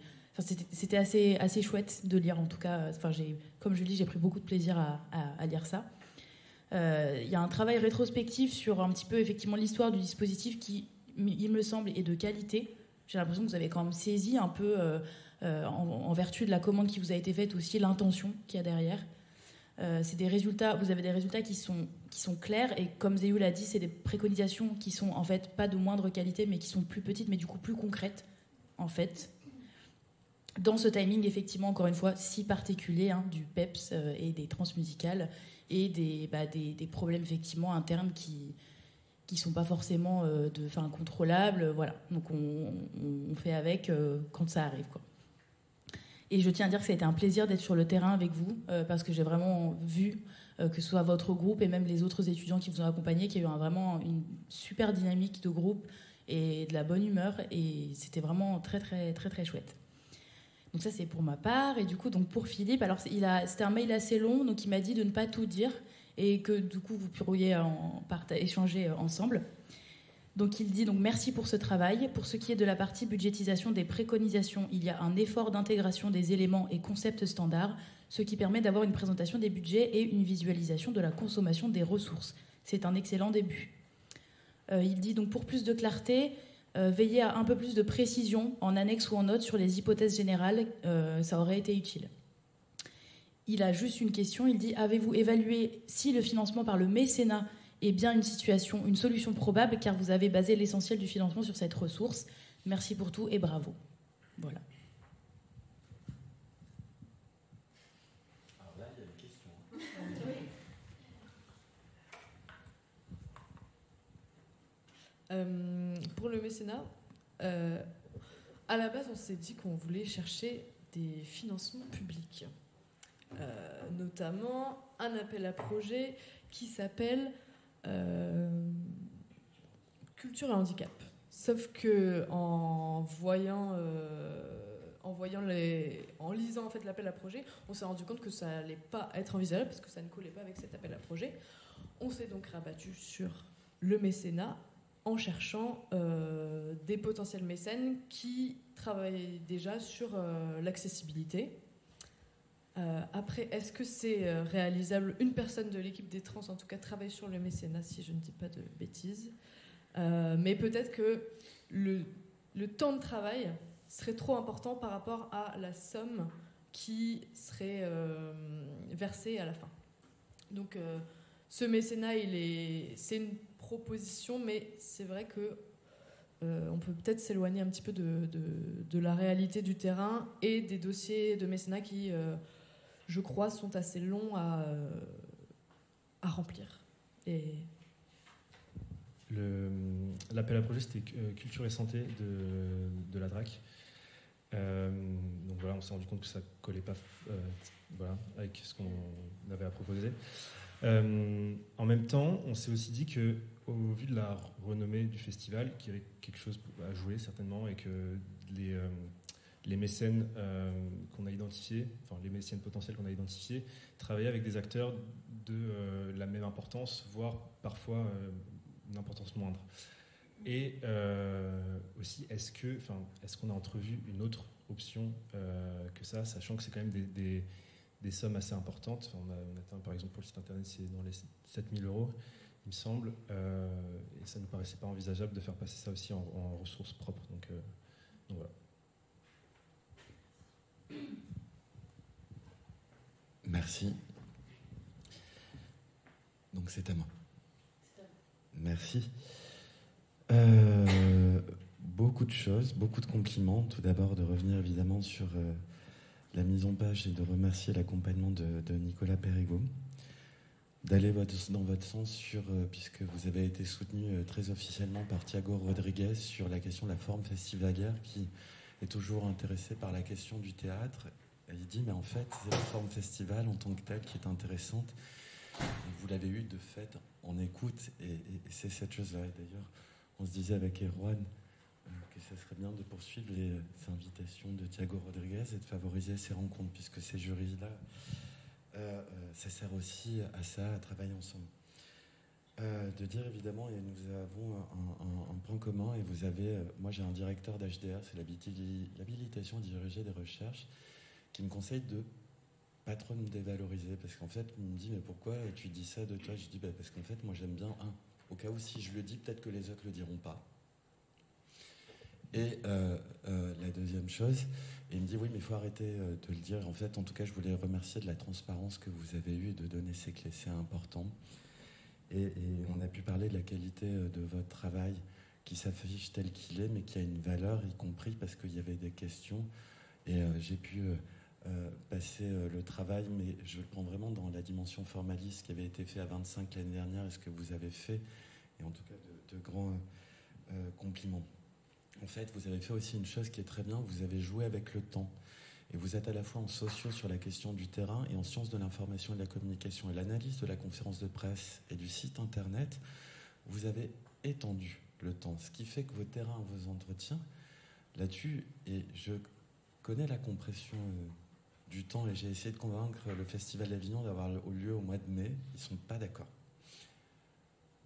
c'était assez chouette de lire, en tout cas. Comme je dis, j'ai pris beaucoup de plaisir à lire ça. Il y a un travail rétrospectif sur un petit peu, effectivement, l'histoire du dispositif qui, il me semble, est de qualité. J'ai l'impression que vous avez quand même saisi un peu, en vertu de la commande qui vous a été faite, aussi l'intention qu'il y a derrière. C'est des résultats, vous avez des résultats qui sont clairs, et comme Zeyou l'a dit, c'est des préconisations qui sont en fait pas de moindre qualité, mais qui sont plus petites, mais du coup plus concrètes en fait. Dans ce timing, effectivement, encore une fois, si particulier, du PEPS et des transmusicales et des problèmes effectivement internes qui sont pas forcément contrôlables, voilà. Donc on fait avec quand ça arrive, quoi. Et je tiens à dire que ça a été un plaisir d'être sur le terrain avec vous, parce que j'ai vraiment vu, que ce soit votre groupe et même les autres étudiants qui vous ont accompagnés, qu'il y a eu vraiment une super dynamique de groupe et de la bonne humeur, et c'était vraiment très très très très chouette. Donc ça, c'est pour ma part. Et du coup, donc pour Philippe, alors c'était un mail assez long, donc il m'a dit de ne pas tout dire et que du coup vous pourriez échanger ensemble. Donc il dit merci pour ce travail. Pour ce qui est de la partie budgétisation des préconisations, il y a un effort d'intégration des éléments et concepts standards, ce qui permet d'avoir une présentation des budgets et une visualisation de la consommation des ressources. C'est un excellent début. Il dit donc pour plus de clarté, veillez à un peu plus de précision en annexe ou en note sur les hypothèses générales, ça aurait été utile. Il a juste une question, il dit avez-vous évalué si le financement par le mécénat est bien une solution probable, car vous avez basé l'essentiel du financement sur cette ressource. Merci pour tout et bravo. Voilà. Alors là, il y a une question. Pour le mécénat, à la base, on s'est dit qu'on voulait chercher des financements publics. Notamment un appel à projet qui s'appelle Culture et handicap. Sauf que en lisant en fait l'appel à projet, on s'est rendu compte que ça allait pas être envisageable parce que ça ne collait pas avec cet appel à projet. On s'est donc rabattu sur le mécénat en cherchant des potentiels mécènes qui travaillent déjà sur l'accessibilité. Après, est-ce que c'est réalisable? Une personne de l'équipe des trans, en tout cas, travaille sur le mécénat, si je ne dis pas de bêtises. Mais peut-être que le temps de travail serait trop important par rapport à la somme qui serait versée à la fin. Donc, ce mécénat, c'est une proposition, mais c'est vrai que on peut peut-être s'éloigner un petit peu de la réalité du terrain et des dossiers de mécénat qui, je crois, sont assez longs à remplir. Et l'appel à projet, c'était culture et santé de la DRAC. Donc voilà, on s'est rendu compte que ça ne collait pas avec ce qu'on avait à proposer. En même temps, on s'est aussi dit que, au vu de la renommée du festival, qu'il y avait quelque chose à jouer certainement, et que les mécènes qu'on a identifiés, enfin les mécènes potentiels qu'on a identifiés, travaillaient avec des acteurs de la même importance, voire parfois une importance moindre. Et aussi, est-ce qu'on a entrevu une autre option que ça, sachant que c'est quand même des sommes assez importantes. On a atteint, par exemple, pour le site internet, c'est dans les 7 000 €, il me semble, et ça ne nous paraissait pas envisageable de faire passer ça aussi en ressources propres. Donc voilà. Merci. Donc c'est à moi. Merci. Beaucoup de choses, beaucoup de compliments. Tout d'abord, de revenir évidemment sur la mise en page et de remercier l'accompagnement de Nicolas Perrigo. D'aller dans votre sens puisque vous avez été soutenu très officiellement par Thiago Rodriguez sur la question de la forme festivalière, qui est toujours intéressé par la question du théâtre. Et il dit, mais en fait, c'est la forme festival en tant que telle qui est intéressante. Et vous l'avez eu de fait en écoute, et c'est cette chose-là. Et d'ailleurs, on se disait avec Erwan que ça serait bien de poursuivre les invitations de Thiago Rodriguez et de favoriser ces rencontres, puisque ces jurys-là, ça sert aussi à ça, à travailler ensemble. De dire évidemment, et nous avons un point commun, et vous avez, moi j'ai un directeur d'HDR, c'est l'habilitation à diriger des recherches, qui me conseille de pas trop me dévaloriser, parce qu'en fait, il me dit, mais pourquoi tu dis ça de toi? Je dis, parce qu'en fait, moi j'aime bien au cas où si je le dis, peut-être que les autres le diront pas. Et la deuxième chose, il me dit, oui, mais il faut arrêter de le dire. En fait, en tout cas, je voulais remercier de la transparence que vous avez eue et de donner ces clés, c'est important. Et on a pu parler de la qualité de votre travail qui s'affiche tel qu'il est, mais qui a une valeur, y compris parce qu'il y avait des questions. Et j'ai pu passer le travail, mais je le prends vraiment dans la dimension formaliste qui avait été fait à 25 l'année dernière et ce que vous avez fait, et en tout cas de grands compliments. En fait, vous avez fait aussi une chose qui est très bien, vous avez joué avec le temps. Et vous êtes à la fois en sociaux sur la question du terrain et en sciences de l'information et de la communication. Et l'analyse de la conférence de presse et du site internet, vous avez étendu le temps. Ce qui fait que vos terrains, vos entretiens, là-dessus, et je connais la compression du temps, et j'ai essayé de convaincre le Festival d'Avignon d'avoir lieu au mois de mai. Ils ne sont pas d'accord.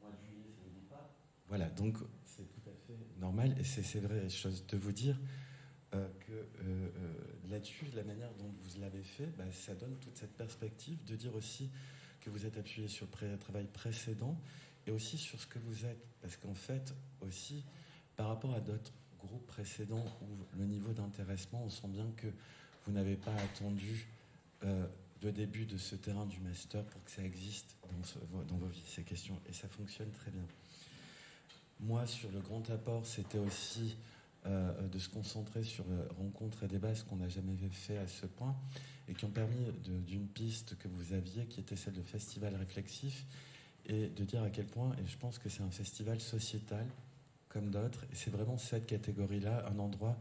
Mois de juillet, ça ne dit pas. Voilà, donc c'est tout à fait normal. Et c'est vraie chose de vous dire que là-dessus, la manière dont vous l'avez fait, ça donne toute cette perspective de dire aussi que vous êtes appuyé sur le travail précédent et aussi sur ce que vous êtes. Parce qu'en fait, aussi, par rapport à d'autres groupes précédents où le niveau d'intéressement, on sent bien que vous n'avez pas attendu le début de ce terrain du master pour que ça existe dans vos vies, ces questions. Et ça fonctionne très bien. Moi, sur le grand apport, c'était aussi de se concentrer sur rencontres et débats, ce qu'on n'a jamais fait à ce point, et qui ont permis d'une piste que vous aviez, qui était celle de festival réflexif, et de dire à quel point, et je pense que c'est un festival sociétal, comme d'autres, et c'est vraiment cette catégorie-là, un endroit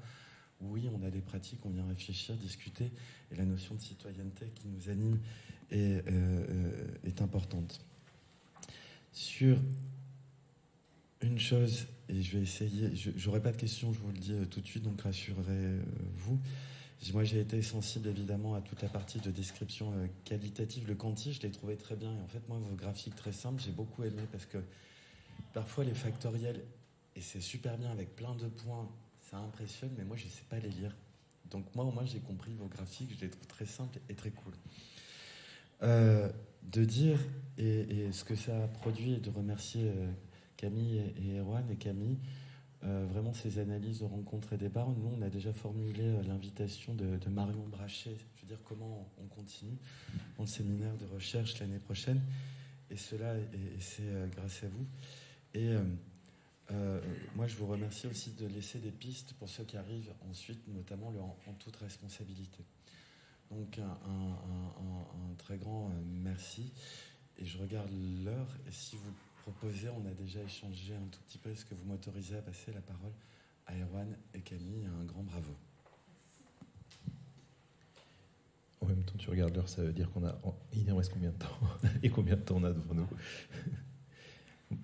où, oui, on a des pratiques, on vient réfléchir, discuter, et la notion de citoyenneté qui nous anime est importante. Sur une chose, et je vais essayer, j'aurai pas de questions, je vous le dis tout de suite, donc rassurez-vous. Moi, j'ai été sensible évidemment à toute la partie de description qualitative. Le quanti, je l'ai trouvé très bien, et en fait, moi, vos graphiques très simples, j'ai beaucoup aimé, parce que parfois les factoriels, et c'est super bien avec plein de points, ça impressionne, mais moi je ne sais pas les lire. Donc moi, au moins, j'ai compris vos graphiques, je les trouve très simples et très cool. De dire, et ce que ça a produit, et de remercier Camille et Erwan et Camille, vraiment ces analyses de rencontres et débats. Nous, on a déjà formulé l'invitation de Marion Brachet, je veux dire comment on continue dans le séminaire de recherche l'année prochaine, et cela, et c'est grâce à vous. Et moi, je vous remercie aussi de laisser des pistes pour ceux qui arrivent ensuite, notamment en toute responsabilité. Donc un très grand merci. Et je regarde l'heure, et si vous proposez, on a déjà échangé un tout petit peu, est-ce que vous m'autorisez à passer la parole à Erwan et Camille? Un grand bravo. En même temps, tu regardes l'heure, ça veut dire il en reste combien de temps? Et combien de temps on a devant nous?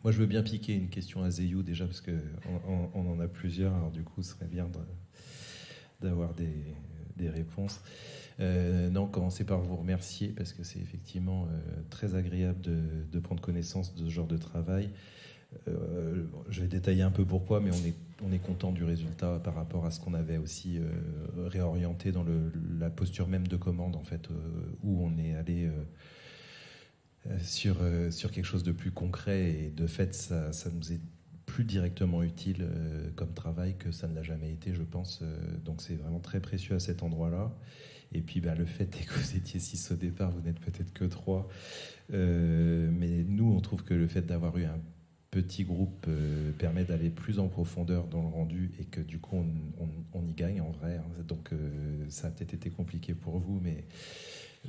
Moi, je veux bien piquer une question à Zeyou déjà, parce qu'on en a plusieurs, alors du coup, ce serait bien d'avoir des réponses. Non, commencer par vous remercier, parce que c'est effectivement très agréable de prendre connaissance de ce genre de travail. Je vais détailler un peu pourquoi, mais on est content du résultat par rapport à ce qu'on avait aussi réorienté dans la posture même de commande, en fait, où on est allé sur quelque chose de plus concret, et de fait ça nous est plus directement utile comme travail que ça ne l'a jamais été, je pense. Donc c'est vraiment très précieux à cet endroit-là. Et puis le fait est que vous étiez 6 au départ, vous n'êtes peut-être que 3. Mais nous, on trouve que le fait d'avoir eu un petit groupe permet d'aller plus en profondeur dans le rendu, et que du coup on y gagne en vrai. Donc ça a peut-être été compliqué pour vous, mais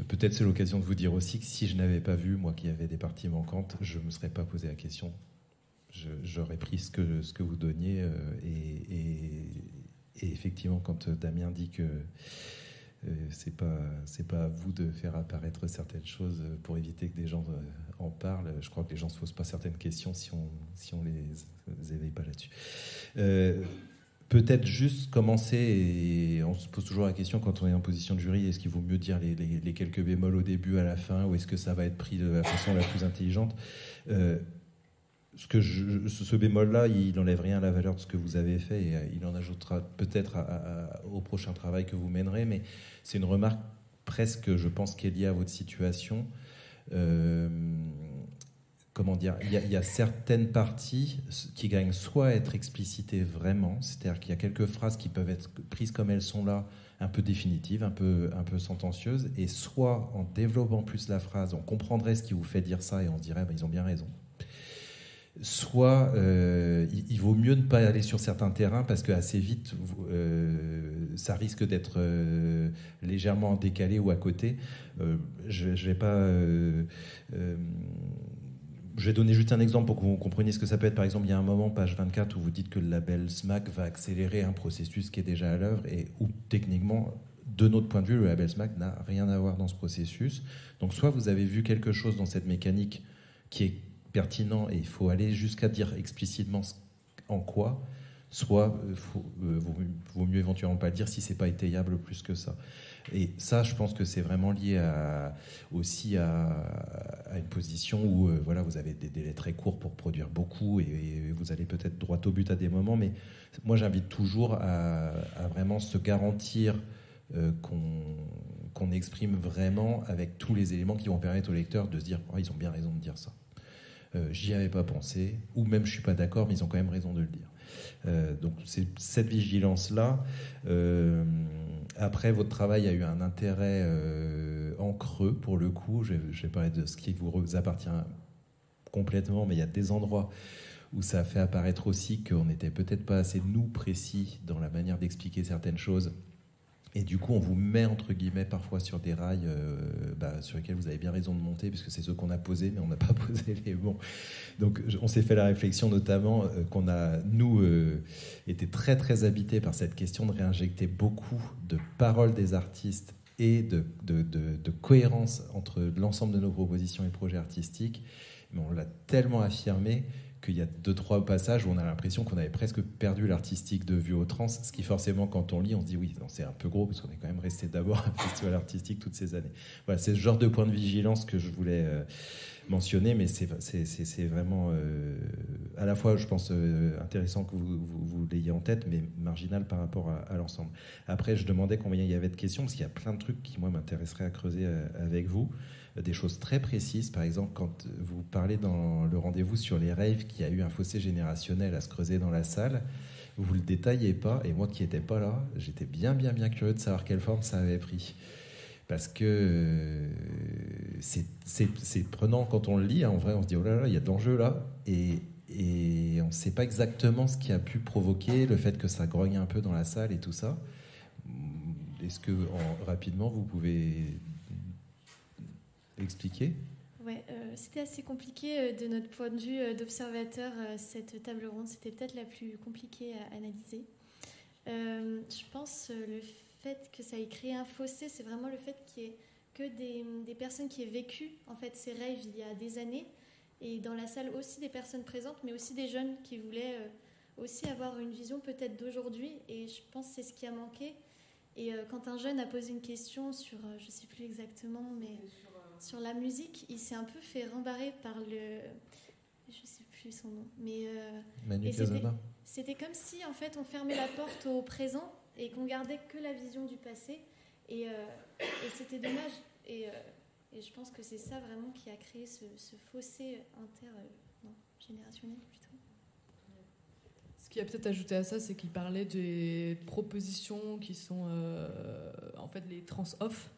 peut-être c'est l'occasion de vous dire aussi que si je n'avais pas vu, moi, qu'il y avait des parties manquantes, je ne me serais pas posé la question. J'aurais pris ce que vous donniez. Et effectivement, quand Damien dit que c'est pas à vous de faire apparaître certaines choses pour éviter que des gens en parlent, je crois que les gens ne se posent pas certaines questions si on les éveille pas là-dessus. Peut-être juste commencer, et on se pose toujours la question quand on est en position de jury, est-ce qu'il vaut mieux dire les quelques bémols au début, à la fin, ou est-ce que ça va être pris de la façon la plus intelligente? Ce bémol-là, il n'enlève rien à la valeur de ce que vous avez fait, et il en ajoutera peut-être au prochain travail que vous mènerez, mais c'est une remarque presque, je pense, qui est liée à votre situation. Comment dire, il y a certaines parties qui gagnent soit à être explicitées vraiment, c'est-à-dire qu'il y a quelques phrases qui peuvent être prises comme elles sont là, un peu définitives, un peu sentencieuses, et soit en développant plus la phrase, on comprendrait ce qui vous fait dire ça et on se dirait ils ont bien raison. Soit il vaut mieux ne pas aller sur certains terrains, parce que assez vite ça risque d'être légèrement décalé ou à côté. Je vais pas... je vais donner juste un exemple pour que vous compreniez ce que ça peut être. Par exemple, il y a un moment, page 24, où vous dites que le label SMAC va accélérer un processus qui est déjà à l'œuvre, et où techniquement, de notre point de vue, le label SMAC n'a rien à voir dans ce processus. Donc soit vous avez vu quelque chose dans cette mécanique qui est pertinent, et il faut aller jusqu'à dire explicitement en quoi, soit vaut mieux éventuellement pas le dire si c'est pas étayable plus que ça. Et ça, je pense que c'est vraiment lié aussi à une position où voilà, vous avez des délais très courts pour produire beaucoup, et vous allez peut-être droit au but à des moments, mais moi j'invite toujours à vraiment se garantir qu'on exprime vraiment avec tous les éléments qui vont permettre au lecteur de se dire ils ont bien raison de dire ça. J'y avais pas pensé, ou même je suis pas d'accord, mais ils ont quand même raison de le dire. Donc c'est cette vigilance-là. Après, votre travail a eu un intérêt en creux, pour le coup. Je vais parler de ce qui vous appartient complètement, mais il y a des endroits où ça a fait apparaître aussi qu'on n'était peut-être pas assez, nous, précis dans la manière d'expliquer certaines choses. Et du coup, on vous met, entre guillemets, parfois sur des rails sur lesquels vous avez bien raison de monter, puisque c'est ceux qu'on a posés, mais on n'a pas posé les bons. Donc, on s'est fait la réflexion, notamment, qu'on a, nous, été très, très habités par cette question de réinjecter beaucoup de paroles des artistes et de cohérence entre l'ensemble de nos propositions et projets artistiques. Mais on l'a tellement affirmé qu'il y a 2-3 passages où on a l'impression qu'on avait presque perdu l'artistique de vue au trans, ce qui forcément, quand on lit, on se dit oui, c'est un peu gros, parce qu'on est quand même resté d'abord un festival artistique toutes ces années. Voilà, c'est ce genre de point de vigilance que je voulais mentionné, mais c'est vraiment à la fois, je pense, intéressant que vous l'ayez en tête, mais marginal par rapport à l'ensemble. Après, je demandais combien il y avait de questions, parce qu'il y a plein de trucs qui, moi, m'intéresseraient à creuser avec vous. Des choses très précises, par exemple, quand vous parlez dans le rendez-vous sur les raves, qu'il y a eu un fossé générationnel à se creuser dans la salle, vous ne le détaillez pas, et moi qui n'étais pas là, j'étais bien curieux de savoir quelle forme ça avait pris. Parce que c'est prenant quand on le lit, hein. En vrai on se dit oh là là, il y a de l'enjeu là, et on ne sait pas exactement ce qui a pu provoquer le fait que ça grogne un peu dans la salle et tout ça. Est-ce que rapidement vous pouvez expliquer? Ouais, c'était assez compliqué de notre point de vue d'observateur. Cette table ronde, c'était peut-être la plus compliquée à analyser. Je pense le fait que ça ait créé un fossé, c'est vraiment le fait qu'il y ait que des personnes qui aient vécu en fait ces raves il y a des années, et dans la salle aussi des personnes présentes, mais aussi des jeunes qui voulaient aussi avoir une vision peut-être d'aujourd'hui, et je pense que c'est ce qui a manqué. Et quand un jeune a posé une question sur, je ne sais plus exactement, mais sur la musique, il s'est un peu fait rembarrer par le... Je ne sais plus son nom, mais... Manu Casaba. C'était comme si, en fait, on fermait la porte au présent et qu'on gardait que la vision du passé. Et c'était dommage. Et je pense que c'est ça vraiment qui a créé ce fossé intergénérationnel plutôt. Ce qui a peut-être ajouté à ça, c'est qu'il parlait des propositions qui sont en fait les trans-off.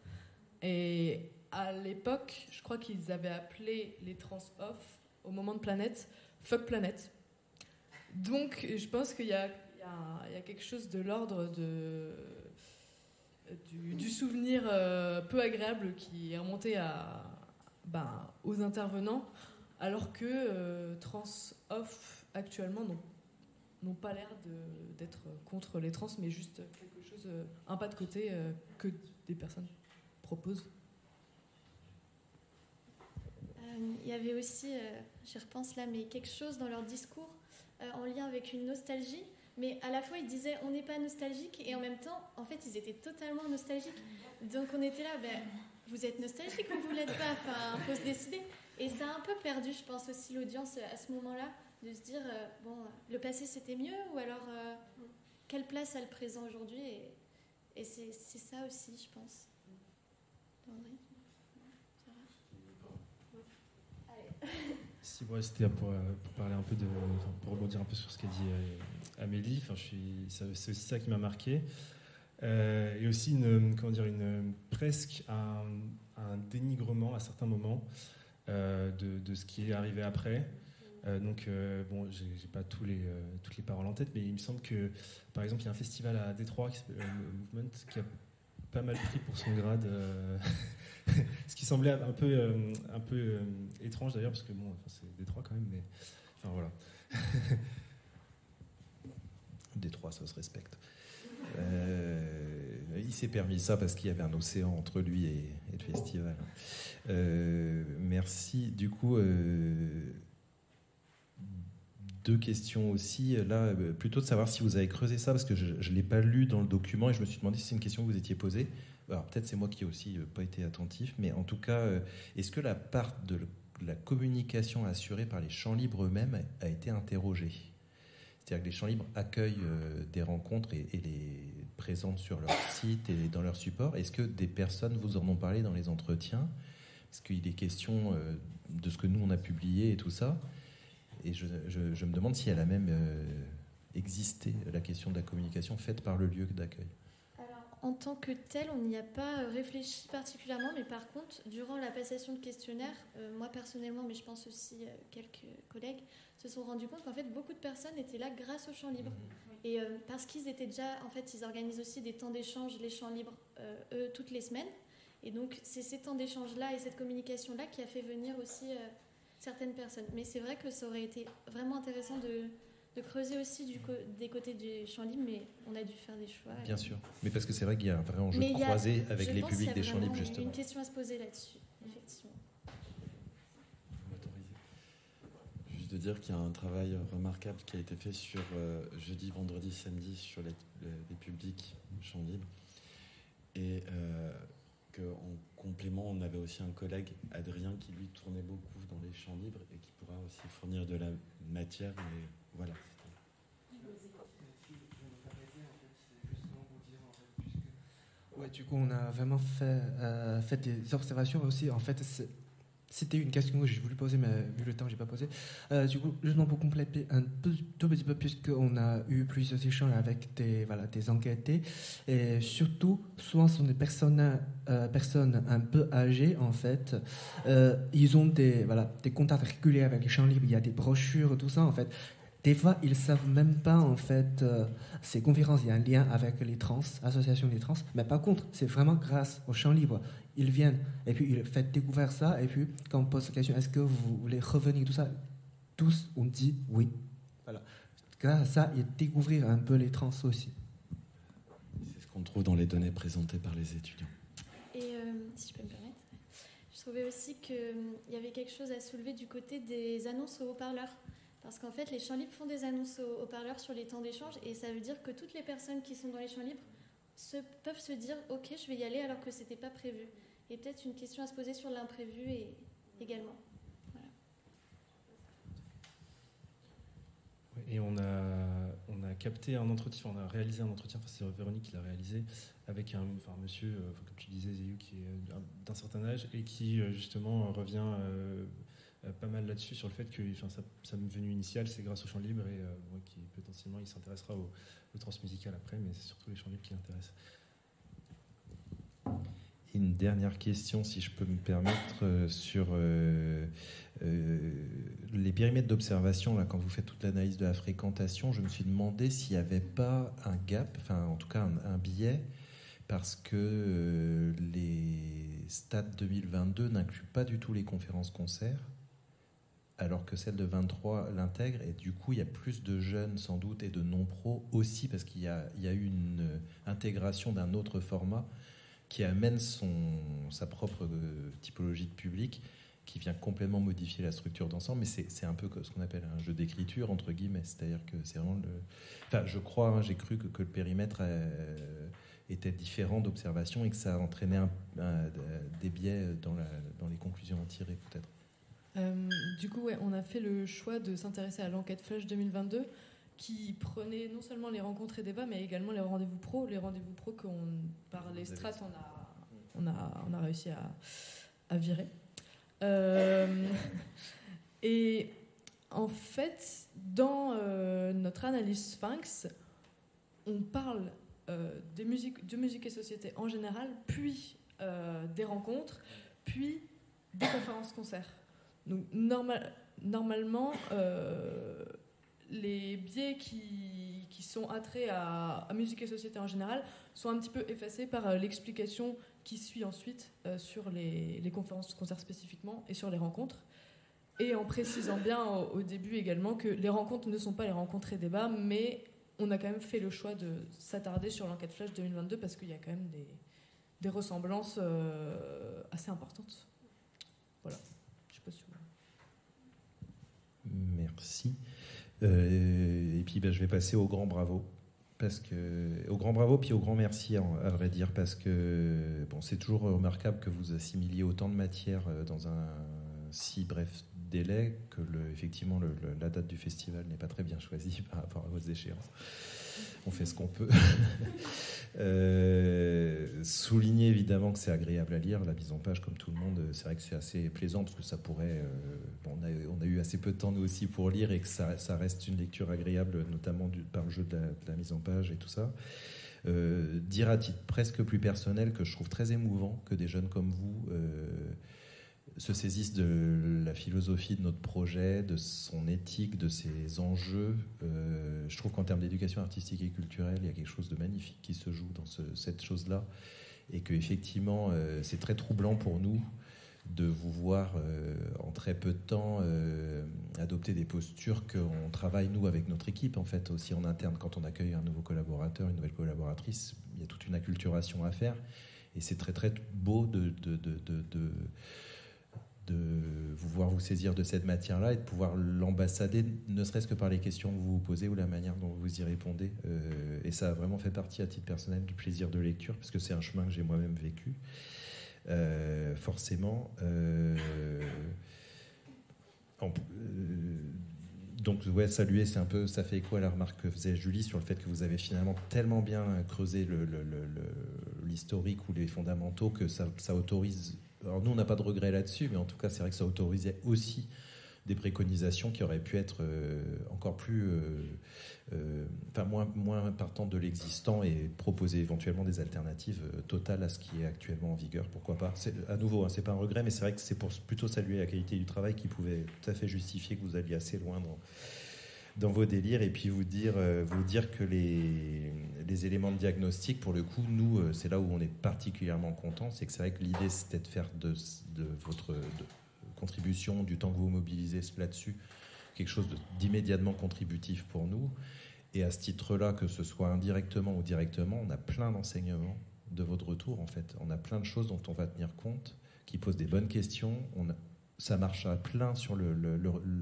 Et à l'époque, je crois qu'ils avaient appelé les trans-off au moment de Planète, Fuck Planète. Donc je pense qu'il y a quelque chose de l'ordre du souvenir peu agréable qui est remonté aux intervenants, alors que trans-off actuellement n'ont pas l'air d'être contre les trans, mais juste quelque chose, un pas de côté que des personnes proposent. Il y avait aussi, j'y repense là, mais quelque chose dans leur discours en lien avec une nostalgie, mais à la fois ils disaient on n'est pas nostalgique, et en même temps, en fait, ils étaient totalement nostalgiques. Donc on était là, vous êtes nostalgique ou vous l'êtes pas, enfin, faut se décider. Et ça a un peu perdu, je pense, aussi l'audience à ce moment-là, de se dire, le passé c'était mieux, ou alors quelle place a le présent aujourd'hui, et c'est ça aussi, je pense. André ? Si, ouais, c'était pour parler un peu pour rebondir un peu sur ce qu'a dit Amélie. Enfin, c'est aussi ça qui m'a marqué, et aussi presque un dénigrement à certains moments de ce qui est arrivé après. Bon, j'ai pas toutes les paroles en tête, mais il me semble que, par exemple, il y a un festival à Détroit qui s'appelle Movement, qui a pas mal pris pour son grade. Ce qui semblait un peu étrange d'ailleurs, parce que bon, c'est Détroit quand même, mais enfin voilà. Détroit, ça se respecte. Il s'est permis ça parce qu'il y avait un océan entre lui et le festival. Merci. Du coup, deux questions aussi. Là, plutôt de savoir si vous avez creusé ça, parce que je ne l'ai pas lu dans le document et je me suis demandé si c'est une question que vous étiez posée. Alors peut-être c'est moi qui n'ai aussi pas été attentif, mais en tout cas, est-ce que la part de la communication assurée par les champs libres eux-mêmes a été interrogée ? C'est-à-dire que les champs libres accueillent des rencontres et les présentent sur leur site et dans leur support. Est-ce que des personnes vous en ont parlé dans les entretiens ? Est-ce qu'il est question de ce que nous on a publié et tout ça ? Et je me demande si elle a même existé, la question de la communication faite par le lieu d'accueil. En tant que tel, on n'y a pas réfléchi particulièrement, mais par contre, durant la passation de questionnaire, moi personnellement, mais je pense aussi quelques collègues, se sont rendus compte qu'en fait, beaucoup de personnes étaient là grâce aux champs libres. Et parce qu'ils étaient déjà, en fait, ils organisent aussi des temps d'échange, les champs libres, eux, toutes les semaines. Et donc, c'est ces temps d'échange-là et cette communication-là qui a fait venir aussi certaines personnes. Mais c'est vrai que ça aurait été vraiment intéressant de creuser aussi des côtés du champ libre, mais on a dû faire des choix. Bien sûr, mais parce que c'est vrai qu'il y a un vrai enjeu croisé avec les publics des champs libres, justement. Il y a une question à se poser là-dessus, effectivement. Juste de dire qu'il y a un travail remarquable qui a été fait sur jeudi, vendredi, samedi sur les publics champs libres, et qu'en complément, on avait aussi un collègue, Adrien, qui lui tournait beaucoup dans les champs libres et qui pourra aussi fournir de la matière. Mais voilà. Ouais, du coup, on a vraiment fait des observations aussi. En fait, c'était une question que j'ai voulu poser, mais vu le temps, j'ai pas posé. Du coup, justement pour compléter tout petit peu, puisqu'on a eu plusieurs échanges avec des enquêtés, et surtout, souvent, ce sont des personnes un peu âgées, en fait. Ils ont des contacts réguliers avec les champs libres, il y a des brochures, tout ça, en fait. Des fois, ils ne savent même pas, en fait, ces conférences, il y a un lien avec les trans, association des trans. Mais par contre, c'est vraiment grâce aux champs libres. Ils viennent, et puis ils font découvrir ça, et puis quand on pose la question, est-ce que vous voulez revenir, tout ça, tous, on dit oui. Voilà. Grâce à ça, ils découvrir un peu les trans aussi. C'est ce qu'on trouve dans les données présentées par les étudiants. Et si je peux me permettre, je trouvais aussi qu'il y avait quelque chose à soulever du côté des annonces aux haut-parleurs. Parce qu'en fait, les champs libres font des annonces aux haut-parleurs sur les temps d'échange, et ça veut dire que toutes les personnes qui sont dans les champs libres peuvent se dire « Ok, je vais y aller alors que ce n'était pas prévu ». Et peut-être une question à se poser sur l'imprévu également. Voilà. Et on a capté un entretien, on a réalisé un entretien, enfin c'est Véronique qui l'a réalisé, avec un monsieur, comme tu disais, Zéhu, qui est d'un certain âge et qui justement revient pas mal là-dessus, sur le fait que sa venue initiale, c'est grâce aux chants libres et qui potentiellement il s'intéressera au transmusical après, mais c'est surtout les chants libres qui l'intéressent. Une dernière question, si je peux me permettre, sur les périmètres d'observation. Là, quand vous faites toute l'analyse de la fréquentation, je me suis demandé s'il n'y avait pas un gap, enfin en tout cas un biais, parce que les stats 2022 n'incluent pas du tout les conférences-concerts, alors que celle de 23 l'intègre, et du coup il y a plus de jeunes sans doute et de non-pros aussi, parce qu'il y a eu une intégration d'un autre format qui amène sa propre typologie de public, qui vient complètement modifier la structure d'ensemble, mais c'est un peu ce qu'on appelle un jeu d'écriture, entre guillemets, c'est-à-dire que c'est vraiment je crois, j'ai cru que le périmètre était différent d'observation et que ça entraînait des biais dans les conclusions à tirer, peut-être. Du coup, on a fait le choix de s'intéresser à l'enquête Flash 2022, qui prenait non seulement les rencontres et débats, mais également les rendez-vous pro. Les rendez-vous pro par les strates, on a réussi à virer. Et en fait, dans notre analyse Sphinx, on parle de musique et société en général, puis des rencontres, puis des conférences-concerts. Donc normalement, les biais qui sont attraits à musique et société en général sont un petit peu effacés par l'explication qui suit ensuite sur les conférences concerts spécifiquement et sur les rencontres. Et en précisant bien au début également que les rencontres ne sont pas les rencontres et débats, mais on a quand même fait le choix de s'attarder sur l'enquête Flash 2022 parce qu'il y a quand même des ressemblances assez importantes. Voilà. Je sais pas si vous... Merci. Et puis je vais passer au grand bravo, au grand bravo puis au grand merci, à vrai dire, parce que c'est toujours remarquable que vous assimiliez autant de matière dans un si bref délai, que effectivement la date du festival n'est pas très bien choisie par rapport à vos échéances. On fait ce qu'on peut. Souligner évidemment que c'est agréable à lire, la mise en page comme tout le monde. C'est vrai que c'est assez plaisant parce que ça pourrait... on a eu assez peu de temps nous aussi pour lire, et que ça reste une lecture agréable, notamment par le jeu de la mise en page et tout ça. Dire à titre presque plus personnel que je trouve très émouvant que des jeunes comme vous se saisissent de la philosophie de notre projet, de son éthique, de ses enjeux. Je trouve qu'en termes d'éducation artistique et culturelle, il y a quelque chose de magnifique qui se joue dans cette chose-là, et qu'effectivement, c'est très troublant pour nous de vous voir en très peu de temps adopter des postures qu'on travaille, nous, avec notre équipe, en fait, aussi en interne. Quand on accueille un nouveau collaborateur, une nouvelle collaboratrice, il y a toute une acculturation à faire, et c'est très, très beau de vous voir vous saisir de cette matière-là et de pouvoir l'ambassader, ne serait-ce que par les questions que vous vous posez ou la manière dont vous y répondez. Et ça a vraiment fait partie, à titre personnel, du plaisir de lecture, parce que c'est un chemin que j'ai moi-même vécu. forcément. Donc, ouais, saluer, c'est un peu, ça fait écho à la remarque que faisait Julie sur le fait que vous avez finalement tellement bien creusé l'historique ou les fondamentaux que ça autorise. Alors, nous, on n'a pas de regret là-dessus, mais en tout cas, c'est vrai que ça autorisait aussi des préconisations qui auraient pu être encore plus. Moins partant de l'existant et proposer éventuellement des alternatives totales à ce qui est actuellement en vigueur. Pourquoi pas. À nouveau, c'est pas un regret, mais c'est vrai que c'est pour plutôt saluer la qualité du travail qui pouvait tout à fait justifier que vous alliez assez loin dans vos délires, et puis vous dire que les éléments de diagnostic, pour le coup, nous, c'est là où on est particulièrement content. C'est que c'est vrai que l'idée, c'était de faire de votre contribution, du temps que vous mobilisez là-dessus, quelque chose d'immédiatement contributif pour nous. Et à ce titre-là, que ce soit indirectement ou directement, on a plein d'enseignements de votre retour, en fait. On a plein de choses dont on va tenir compte, qui posent des bonnes questions. Ça marche à plein sur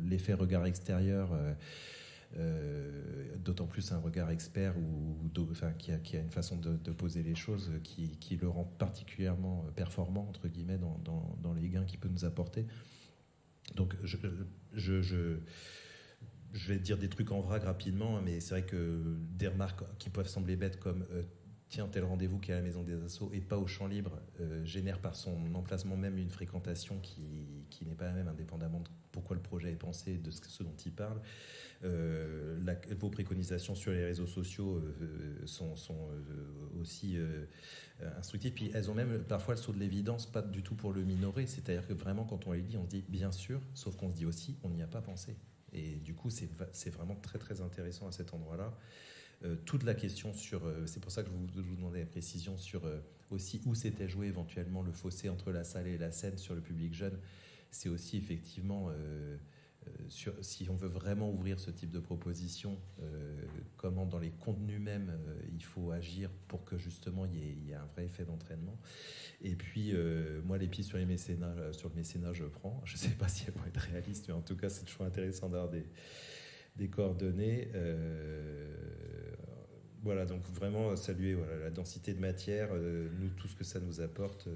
l'effet regard extérieur, d'autant plus un regard expert qui a une façon de poser les choses qui le rend particulièrement performant, entre guillemets, dans les gains qu'il peut nous apporter. Donc, je vais dire des trucs en vrac rapidement, mais c'est vrai que des remarques qui peuvent sembler bêtes comme tiens, tel rendez-vous qui est à la Maison des Assos et pas au Champ Libre génère par son emplacement même une fréquentation qui n'est pas la même, indépendamment de pourquoi le projet est pensé, de ce dont il parle. Vos préconisations sur les réseaux sociaux sont aussi instructives. Puis elles ont même parfois le saut de l'évidence, pas du tout pour le minorer. C'est-à-dire que vraiment, quand on les dit, on se dit bien sûr, sauf qu'on se dit aussi, on n'y a pas pensé. Et du coup, c'est vraiment très très intéressant à cet endroit-là. Toute la question sur... c'est pour ça que je vous demandais la précision sur aussi où s'était joué éventuellement le fossé entre la salle et la scène sur le public jeune. C'est aussi effectivement... si on veut vraiment ouvrir ce type de proposition, comment dans les contenus même il faut agir pour que justement il y ait un vrai effet d'entraînement. Et puis moi les pistes sur le mécénat je prends. Je ne sais pas si elles vont être réalistes, mais en tout cas c'est toujours intéressant d'avoir des coordonnées. Voilà, donc vraiment saluer la densité de matière, nous, tout ce que ça nous apporte,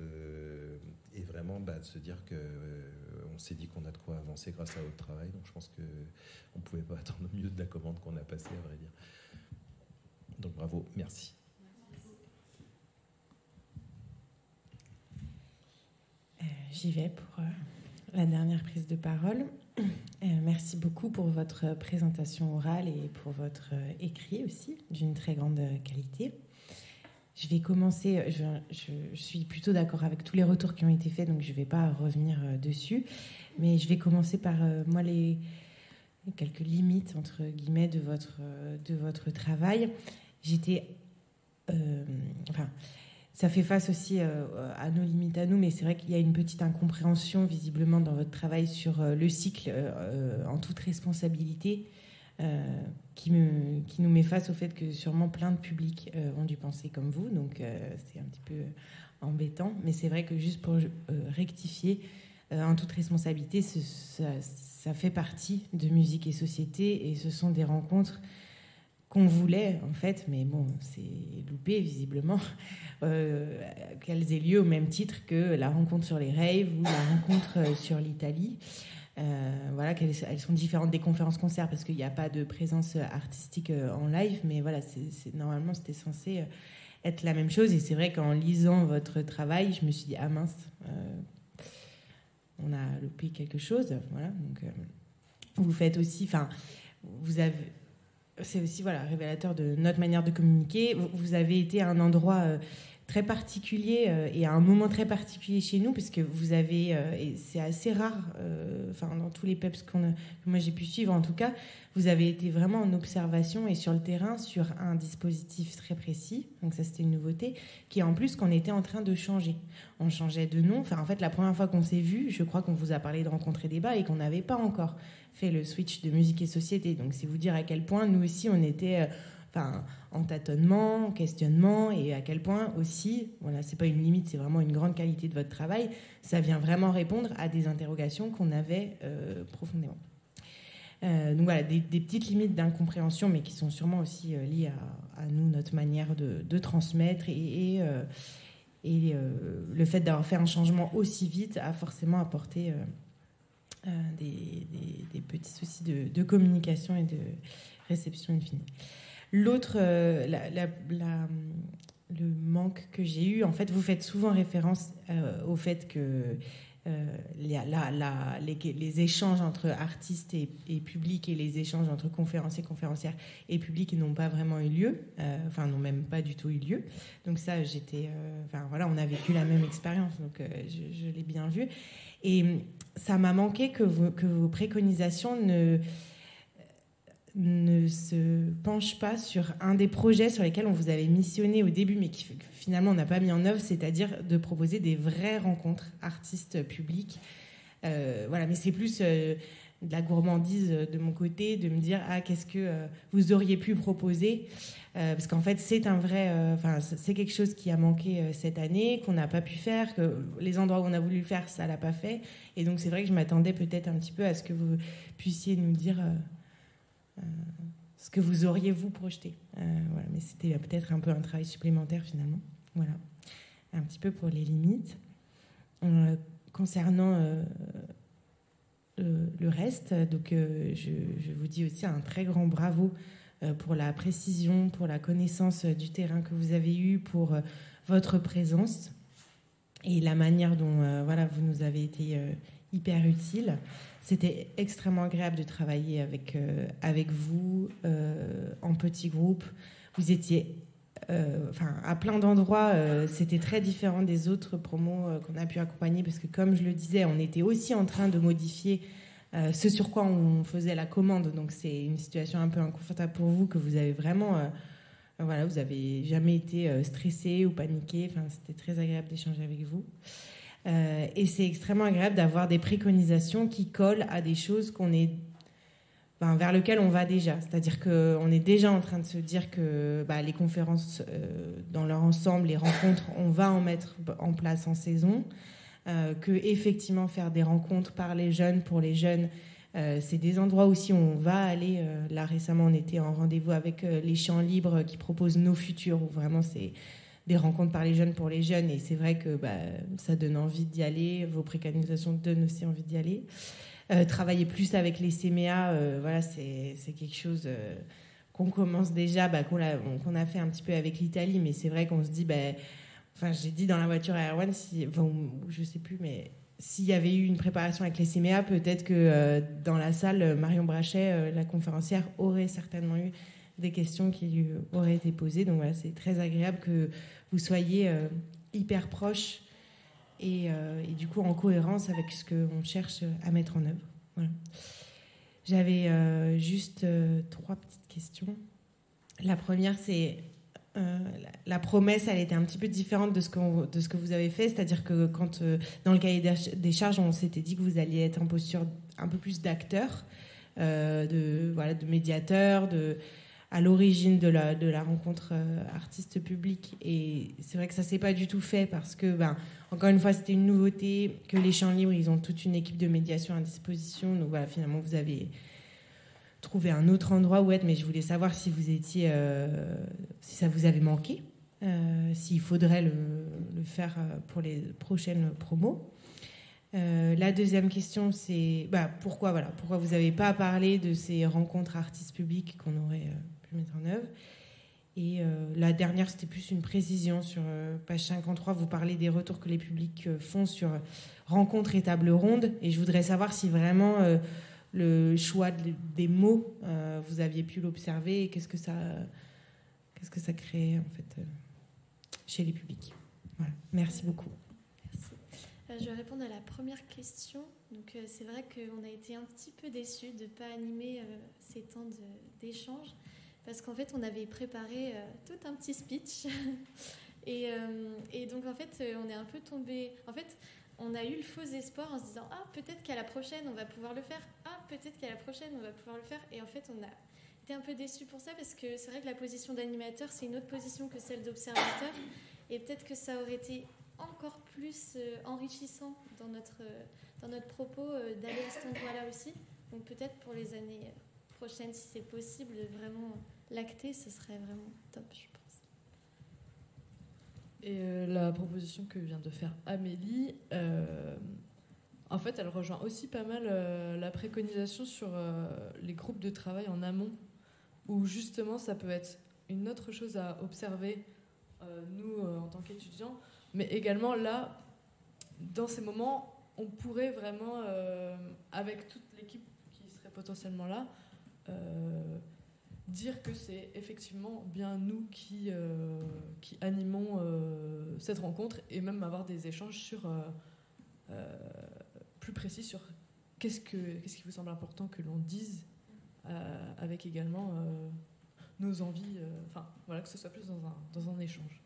et vraiment se dire qu'on s'est dit qu'on a de quoi avancer grâce à votre travail. Donc je pense qu'on ne pouvait pas attendre mieux de la commande qu'on a passée, à vrai dire. Donc bravo, merci. J'y vais pour la dernière prise de parole. Merci beaucoup pour votre présentation orale et pour votre écrit aussi, d'une très grande qualité. Je vais commencer, je suis plutôt d'accord avec tous les retours qui ont été faits, donc je ne vais pas revenir dessus, mais je vais commencer par moi les quelques limites, entre guillemets, de votre travail. Ça fait face aussi à nos limites à nous, mais c'est vrai qu'il y a une petite incompréhension visiblement dans votre travail sur le cycle en toute responsabilité qui nous met face au fait que sûrement plein de publics ont dû penser comme vous, donc c'est un petit peu embêtant, mais c'est vrai que juste pour rectifier, en toute responsabilité, ça fait partie de Musique et Société et ce sont des rencontres qu'on voulait en fait, mais bon, c'est loupé visiblement, qu'elles aient lieu au même titre que la rencontre sur les raves ou la rencontre sur l'Italie. Voilà, elles sont différentes des conférences-concerts parce qu'il n'y a pas de présence artistique en live, mais voilà, normalement c'était censé être la même chose. Et c'est vrai qu'en lisant votre travail, je me suis dit ah mince, on a loupé quelque chose. Voilà, donc vous faites aussi, c'est aussi révélateur de notre manière de communiquer. Vous avez été à un endroit très particulier et à un moment très particulier chez nous, parce que vous avez, et c'est assez rare, dans tous les peps que moi j'ai pu suivre en tout cas, vous avez été vraiment en observation et sur le terrain sur un dispositif très précis, donc ça c'était une nouveauté, qui en plus qu'on était en train de changer. On changeait de nom, en fait la première fois qu'on s'est vu, je crois qu'on vous a parlé de Rencontre et Débat et qu'on n'avait pas encore fait le switch de Musique et Société, donc c'est vous dire à quel point nous aussi on était... en tâtonnement, en questionnement, et à quel point aussi, voilà, c'est pas une limite, c'est vraiment une grande qualité de votre travail, ça vient vraiment répondre à des interrogations qu'on avait profondément. Donc voilà, des petites limites d'incompréhension, mais qui sont sûrement aussi liées à nous, notre manière de transmettre et Et le fait d'avoir fait un changement aussi vite a forcément apporté des petits soucis de communication et de réception in fine. L'autre, le manque que j'ai eu, en fait, vous faites souvent référence au fait que les échanges entre artistes et public et les échanges entre conférenciers, conférencières et public n'ont pas vraiment eu lieu, n'ont même pas du tout eu lieu. Donc ça, on a vécu la même expérience, donc je l'ai bien vu. Et ça m'a manqué que vos préconisations ne se penchent pas sur un des projets sur lesquels on vous avait missionné au début, mais qui finalement on n'a pas mis en œuvre, c'est-à-dire de proposer des vraies rencontres artistes-publics. Mais c'est plus de la gourmandise de mon côté, de me dire qu'est-ce que vous auriez pu proposer, parce qu'en fait c'est c'est quelque chose qui a manqué cette année, qu'on n'a pas pu faire, que les endroits où on a voulu le faire, ça l'a pas fait, et donc c'est vrai que je m'attendais peut-être un petit peu à ce que vous puissiez nous dire ce que vous auriez vous projeté. Mais c'était peut-être un peu un travail supplémentaire finalement. Voilà, un petit peu pour les limites. Concernant le reste, donc je vous dis aussi un très grand bravo pour la précision, pour la connaissance du terrain que vous avez eu, pour votre présence et la manière dont vous nous avez été hyper utile. C'était extrêmement agréable de travailler avec vous en petits groupes. Vous étiez à plein d'endroits, c'était très différent des autres promos qu'on a pu accompagner, parce que comme je le disais, on était aussi en train de modifier ce sur quoi on faisait la commande. Donc c'est une situation un peu inconfortable pour vous, que vous avez vraiment... vous n'avez jamais été stressé ou paniqué. C'était très agréable d'échanger avec vous. Et c'est extrêmement agréable d'avoir des préconisations qui collent à des choses vers lesquelles on va déjà. C'est-à-dire qu'on est déjà en train de se dire que les conférences dans leur ensemble, les rencontres, on va en mettre en place en saison. Que effectivement faire des rencontres par les jeunes, pour les jeunes, c'est des endroits aussi où on va aller. Là récemment, on était en rendez-vous avec les Champs Libres qui proposent Nos Futurs, où vraiment c'est des rencontres par les jeunes pour les jeunes, et c'est vrai que ça donne envie d'y aller. Vos préconisations donnent aussi envie d'y aller. Travailler plus avec les CMA, c'est quelque chose qu'on commence déjà, qu'on a fait un petit peu avec l'Italie, mais c'est vrai qu'on se dit, j'ai dit dans la voiture à Erwan, je sais plus, mais s'il y avait eu une préparation avec les CMA, peut-être que dans la salle, Marion Brachet, la conférencière, aurait certainement eu des questions qui lui auraient été posées. Donc voilà, c'est très agréable que vous soyez hyper proches et du coup en cohérence avec ce qu'on cherche à mettre en œuvre. Voilà. J'avais juste 3 petites questions. La première, c'est la promesse, elle était un petit peu différente de ce que vous avez fait, c'est-à-dire que quand dans le cahier des charges, on s'était dit que vous alliez être en posture un peu plus d'acteur, de médiateur, à l'origine de la rencontre artiste-public, et c'est vrai que ça s'est pas du tout fait parce que, encore une fois, c'était une nouveauté, que les Champs Libres, ils ont toute une équipe de médiation à disposition, donc voilà, finalement, vous avez trouvé un autre endroit où être, mais je voulais savoir si vous étiez, si ça vous avait manqué, s'il faudrait le faire pour les prochaines promos. La deuxième question, c'est pourquoi vous n'avez pas parlé de ces rencontres artistes publics qu'on aurait pu mettre en œuvre. Et la dernière, c'était plus une précision sur page 53. Vous parlez des retours que les publics font sur rencontres et tables rondes, et je voudrais savoir si vraiment le choix des mots, vous aviez pu l'observer, et qu'est-ce que ça crée en fait chez les publics. Voilà. Merci beaucoup. Je vais répondre à la première question. Donc, c'est vrai qu'on a été un petit peu déçus de ne pas animer ces temps d'échange, parce qu'en fait, on avait préparé tout un petit speech. et donc, en fait, on est un peu tombé... En fait, on a eu le faux espoir en se disant « Ah, peut-être qu'à la prochaine, on va pouvoir le faire. Ah, peut-être qu'à la prochaine, on va pouvoir le faire. » Et en fait, on a été un peu déçus pour ça, parce que c'est vrai que la position d'animateur, c'est une autre position que celle d'observateur. Et peut-être que ça aurait été encore plus enrichissant dans notre propos d'aller à cet endroit-là aussi. Donc peut-être pour les années prochaines, si c'est possible, de vraiment l'acter, ce serait vraiment top, je pense. Et la proposition que vient de faire Amélie, en fait, elle rejoint aussi pas mal la préconisation sur les groupes de travail en amont, où justement ça peut être une autre chose à observer, nous en tant qu'étudiants, mais également là, dans ces moments, on pourrait vraiment, avec toute l'équipe qui serait potentiellement là, dire que c'est effectivement bien nous qui animons cette rencontre, et même avoir des échanges sur plus précis sur qu'est-ce qui vous semble important que l'on dise, avec également nos envies, voilà, que ce soit plus dans un échange.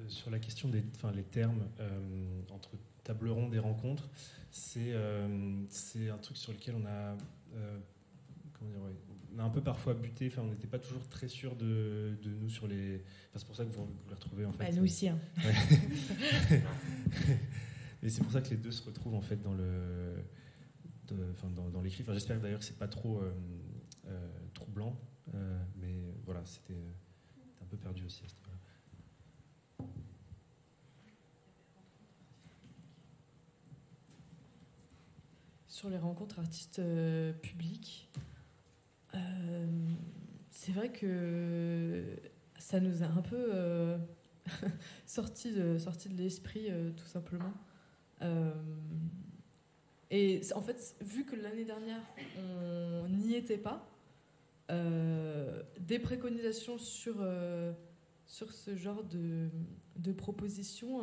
Sur la question les termes entre table ronde et rencontre, c'est un truc sur lequel on a on a un peu parfois buté. On n'était pas toujours très sûr de nous sur les. C'est pour ça que vous les retrouvez en fait. Nous aussi. Hein. Ouais. Et c'est pour ça que les deux se retrouvent en fait dans l'écrit. J'espère d'ailleurs que c'est pas trop troublant, mais voilà, c'était un peu perdu aussi à ce niveau-là. Sur les rencontres artistes publics, c'est vrai que ça nous a un peu sorti de l'esprit, tout simplement. Et en fait, vu que l'année dernière, on n'y était pas, des préconisations sur ce genre de propositions,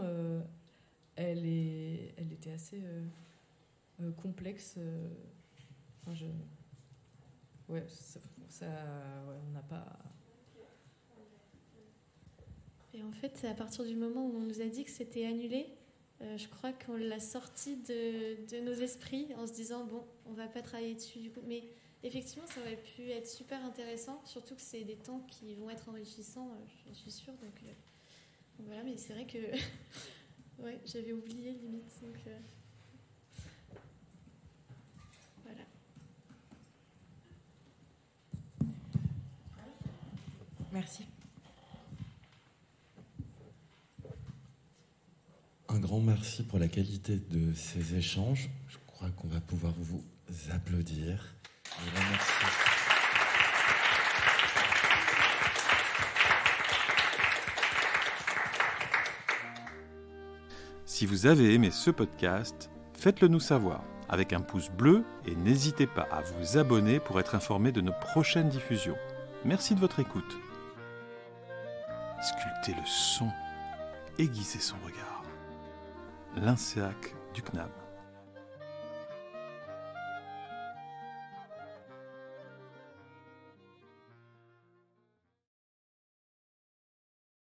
elle était assez complexe. On n'a pas. Et en fait, c'est à partir du moment où on nous a dit que c'était annulé, je crois qu'on l'a sorti de nos esprits en se disant bon, on va pas travailler dessus du coup. Mais effectivement, ça aurait pu être super intéressant, surtout que c'est des temps qui vont être enrichissants, j'en suis sûre. Donc voilà, mais c'est vrai que ouais, j'avais oublié limite. Donc, voilà. Merci. Un grand merci pour la qualité de ces échanges. Je crois qu'on va pouvoir vous applaudir. Un grand merci. Si vous avez aimé ce podcast, faites-le nous savoir avec un pouce bleu et n'hésitez pas à vous abonner pour être informé de nos prochaines diffusions. Merci de votre écoute. Sculptez le son, aiguisez son regard. L'INSEAC du CNAM.